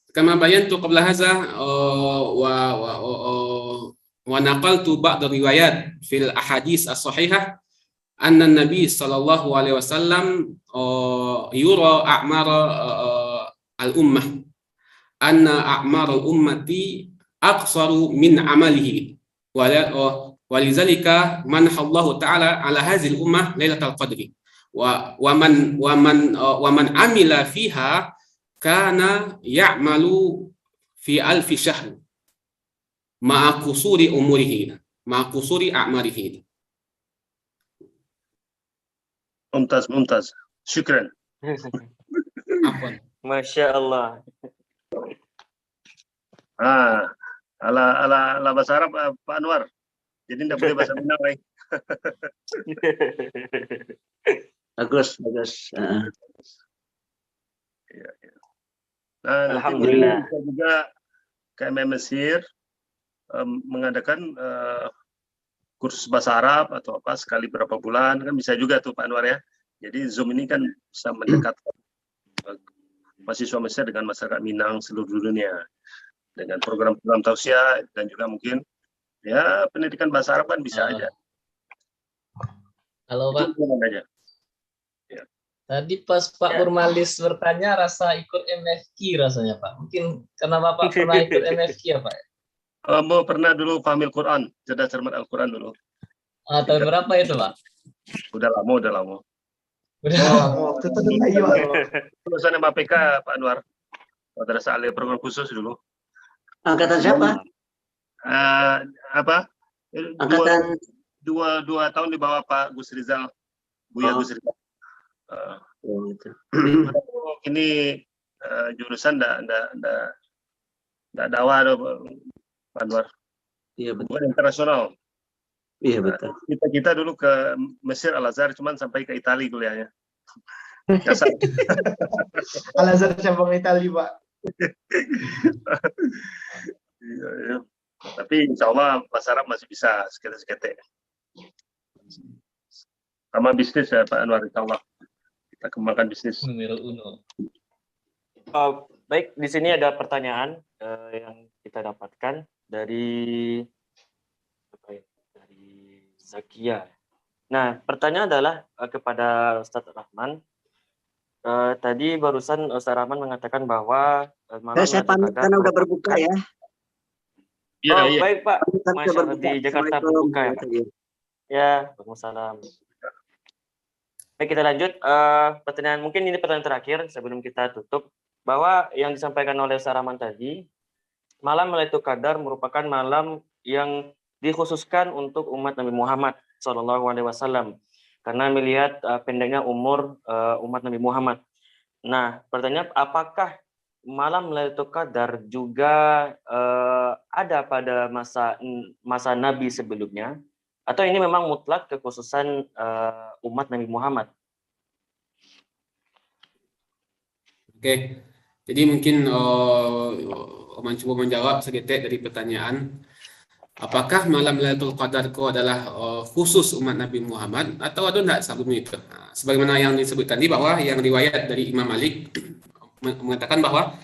كما بينت قبل هذا ونقلت بعض الروايات في الأحاديث الصحيحة أن النبي صلى الله عليه وسلم يرى أعمار الأمة أن أعمار الأمة أقصر من عمله. Walizalika manhallahu ta'ala ala hazil ummah lailatul qadri. Wa man amila fiha kana ya'malu fi alfi syahr ma'a qusuri umurihi ma'a qusuri a'marihi. Mumtaz. Syukran. Afwan. Masya Allah. Ala bahasa Arab Pak Anwar. Jadi tidak boleh bahasa Minang, Rai. Bagus. Ya. Nah, Alhamdulillah. Kita juga KMM Mesir mengadakan kursus bahasa Arab atau apa sekali berapa bulan, kan bisa juga tuh Pak Anwar ya. Jadi Zoom ini kan bisa mendekatkan mahasiswa Mesir dengan masyarakat Minang seluruh dunia dengan program-program tausiah dan juga mungkin ya pendidikan bahasa Arab kan bisa aja. Halo Pak. Aja. Ya. Tadi pas Pak Burmalis bertanya rasa ikut MFQ rasanya Pak. Mungkin karena Bapak pernah ikut MFQ ya Pak? Pernah dulu Fahmil Quran, cerdas cermat Al-Quran dulu. Tahun berapa itu Pak? Udah lama. Waktu itu Lulusan MAPK Pak Anwar. Madrasah Aliyah program khusus dulu. Angkatan siapa? Angkatan dua tahun di bawah Pak Gus Rizal, Buya Gus Rizal. Ini jurusan ndak dakwah Pak Anwar. Iya betul. Bukan internasional. Iya betul. Kita dulu ke Mesir Al Azhar cuman sampai ke Italia kuliahnya. Al Azhar cabang Italia Pak. Iya. Tapi insya Allah bahasa Arab masih bisa sekete-sekete. Sama bisnis ya Pak Anwar, insya Allah kita kembangkan bisnis. Numero uno. Baik, di sini ada pertanyaan yang kita dapatkan dari Zakia. Nah, pertanyaan adalah kepada Ustadz Rahman. Tadi barusan Ustadz Rahman mengatakan bahwa Saya pamit karena udah berbuka ya. Iya. Baik Pak, Masya Allah, di Jakarta berbuka ya Pak. Ya, Waalaikumsalam. Baik, kita lanjut. Pertanyaan mungkin ini pertanyaan terakhir sebelum kita tutup. Bahwa yang disampaikan oleh Ustadz Rahman tadi, malam Lailatul Qadar merupakan malam yang dikhususkan untuk umat Nabi Muhammad SAW karena melihat pendeknya umur umat Nabi Muhammad. Nah, pertanyaan apakah malam Lailatul Qadar juga ada pada masa Nabi sebelumnya atau ini memang mutlak kekhususan umat Nabi Muhammad? Oke. Jadi mungkin Oman coba menjawab sedikit dari pertanyaan. Apakah malam Lailatul Qadar itu adalah khusus umat Nabi Muhammad atau ada tidak sebelum itu? Sebagaimana yang disebut tadi bahwa yang riwayat dari Imam Malik mengatakan bahwa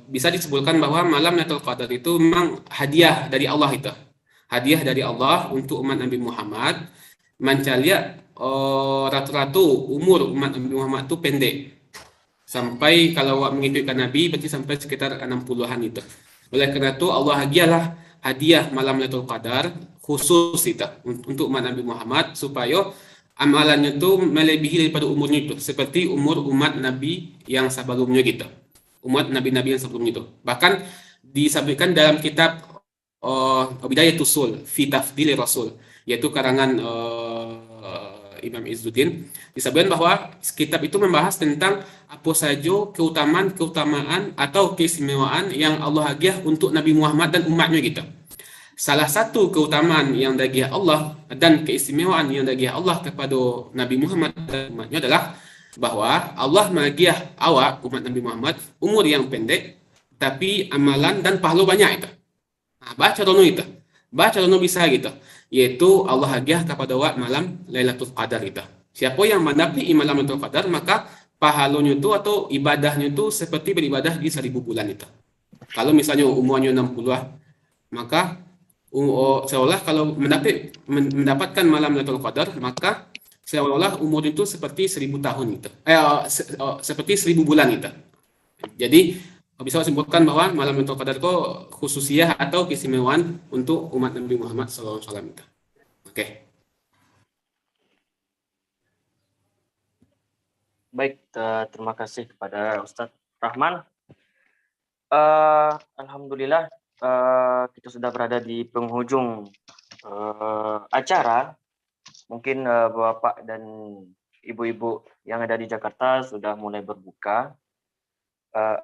bisa disebutkan bahwa malam Lailatul Qadar itu memang hadiah dari Allah itu. Hadiah dari Allah untuk umat Nabi Muhammad. Mencaliak ratu-ratu umur umat Nabi Muhammad itu pendek. Sampai kalau mengikutkan Nabi berarti sampai sekitar 60-an itu. Oleh karena itu Allah hadiah malam Lailatul Qadar khusus itu untuk umat Nabi Muhammad supaya amalannya itu melebihi daripada umurnya itu seperti umur umat Nabi yang sebelumnya gitu. Umat Nabi-Nabi yang sebelumnya itu. Bahkan disebutkan dalam kitab Bidayatul Usul fi Tafdhil Rasul yaitu karangan Imam Izzuddin disebutkan bahwa kitab itu membahas tentang apa saja keutamaan atau keistimewaan yang Allah hadiah untuk Nabi Muhammad dan umatnya gitu. Salah satu keutamaan yang dihadiah Allah dan keistimewaan yang dihadiah Allah kepada Nabi Muhammad dan umatnya adalah bahwa Allah menghadiah awak umat Nabi Muhammad umur yang pendek tapi amalan dan pahala banyak itu. Nah, baca dono itu. Baca dono bisa gitu. Yaitu Allah hadiah kepada awak malam Lailatul Qadar itu. Siapa yang mendapat malam Lailatul Qadar maka pahalanya itu atau ibadahnya itu seperti beribadah di 1000 bulan itu. Kalau misalnya umurnya 60 maka seolah kalau mendapatkan malam Lailatul Qadar maka seolah umur itu seperti 1000 tahun itu. Seperti 1000 bulan itu. Jadi bisa simpulkan bahwa malam Lailatul Qadar itu khususiyah atau keistimewaan untuk umat Nabi Muhammad SAW. Oke. Baik, terima kasih kepada Ustadz Rahman. Alhamdulillah kita sudah berada di penghujung acara. Mungkin Bapak dan Ibu-ibu yang ada di Jakarta sudah mulai berbuka.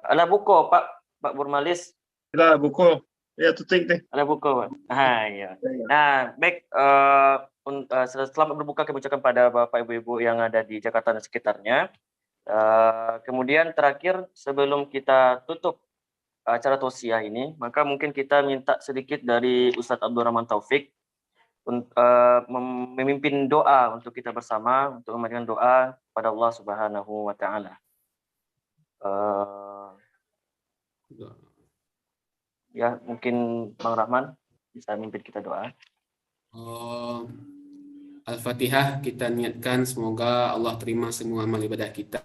Ala buko Pak Burmalis. Sila buku. Ya, tutik deh. Ala buko Pak. Ya. Nah, baik. Selamat berbuka kami ucapkan pada Bapak Ibu-ibu yang ada di Jakarta dan sekitarnya. Kemudian terakhir sebelum kita tutup acara tausiah ini, maka mungkin kita minta sedikit dari Ustadz Abdul Rahman Taufik memimpin doa untuk kita bersama, untuk memberikan doa pada Allah Subhanahu wa Ta'ala. Ya, mungkin Bang Rahman bisa memimpin kita doa. Al-Fatihah, kita niatkan semoga Allah terima semua amal ibadah kita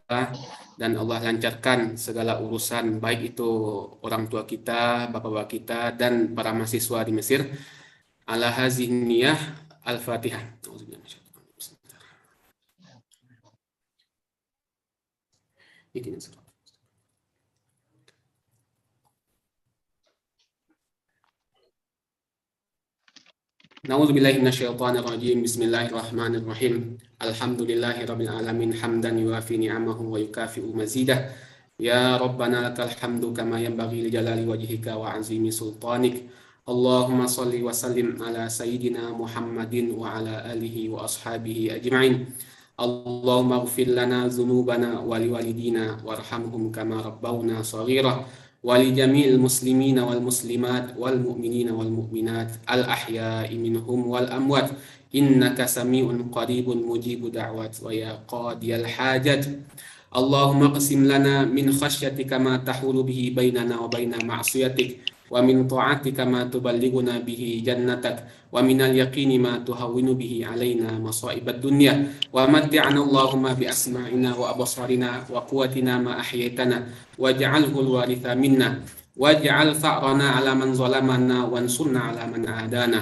dan Allah lancarkan segala urusan, baik itu orang tua kita, bapak-bapak kita, dan para mahasiswa di Mesir. Ala hazihi niyah, Al-Fatihah. Na'udzubillahi minasyaitonirrajim. Bismillahirrahmanirrahim. Alhamdulillahirabbil alamin hamdan yuwafi ni'amahu wa yukafi'u mazidah. Ya Rabbana lakal hamdu kama yanbaghi li jalali wajhika wa 'azimi sultanik. Allahumma shalli wa sallim ala sayyidina Muhammadin wa ala alihi wa ashabihi ajma'in. Allahumma ighfir lana dzunubana wa liwalidina warhamhum kama rabbawna shaghira. ولجميع المسلمين والمسلمات والمؤمنين والمؤمنات الأحياء منهم والأموات إنك سميع قريب مجيب دعوات ويا قاضي الحاجات اللهم اقسم لنا من خشيتك ما تحول به بيننا وبين معصيتك ومن طاعتك ما تبلغنا به جنتك ومن اليقين ما تهون به علينا مصائب الدنيا ومتعنا اللهم بأسماعنا وأبصارنا وقوتنا ما أحييتنا واجعله الوارث منا واجعل ثأرنا على من ظلمنا وانصرنا على من عادانا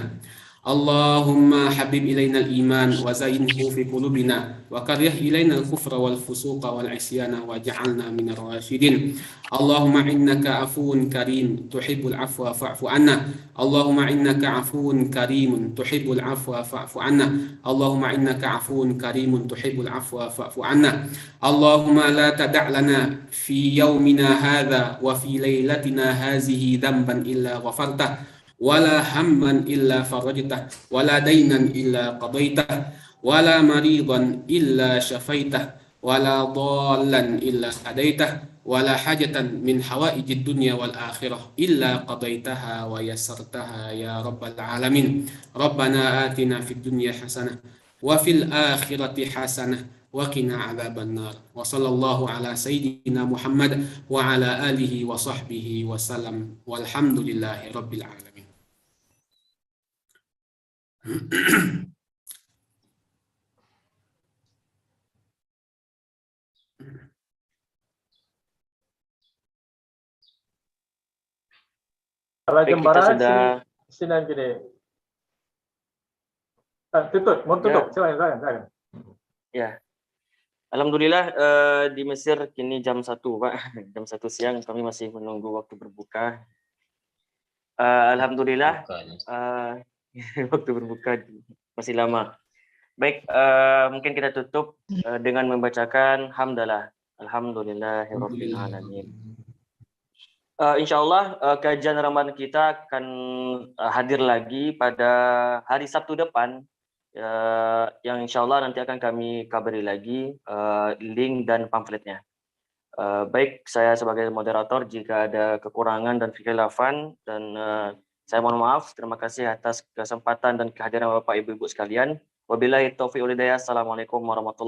اللهم حبب إلينا الإيمان وزينه في قلوبنا وكره إلينا الكفر والفسوق والعصيان واجعلنا من الراشدين اللهم إنك عفو كريم تحب العفو فاعف عنا اللهم إنك عفو كريم تحب العفو فاعف عنا اللهم إنك عفو كريم تحب العفو فاعف عنا اللهم لا تدع لنا في يومنا هذا وفي ليلتنا هذه ذنبا إلا غفرته ولا هما إلا فرجته ولا دينا إلا قضيته ولا مريضا إلا شفيته ولا ضالا إلا هديته ولا حاجة من حوائج الدنيا والآخرة إلا قضيتها ويسرتها يا رب العالمين ربنا آتنا في الدنيا حسنة وفي الآخرة حسنة وقنا عذاب النار وصلى الله على سيدنا محمد وعلى آله وصحبه وسلم والحمد لله رب العالمين. Kalau Jembara sudah... sini gini. Tutup, mau tutup. Silakan. Ya. Alhamdulillah di Mesir kini jam 1, Pak. Jam 1 siang, kami masih menunggu waktu berbuka. Alhamdulillah waktu berbuka masih lama. Baik, mungkin kita tutup dengan membacakan hamdalah. Alhamdulillahirabbil alamin. Insyaallah kajian Ramadan kita akan hadir lagi pada hari Sabtu depan, yang insyaallah nanti akan kami kabari lagi link dan pamfletnya. Baik, saya sebagai moderator jika ada kekurangan dan kekhilafan, dan saya mohon maaf. Terima kasih atas kesempatan dan kehadiran Bapak Ibu sekalian. Wabillahi taufiq wal hidayah. Assalamualaikum warahmatullahi wabarakatuh.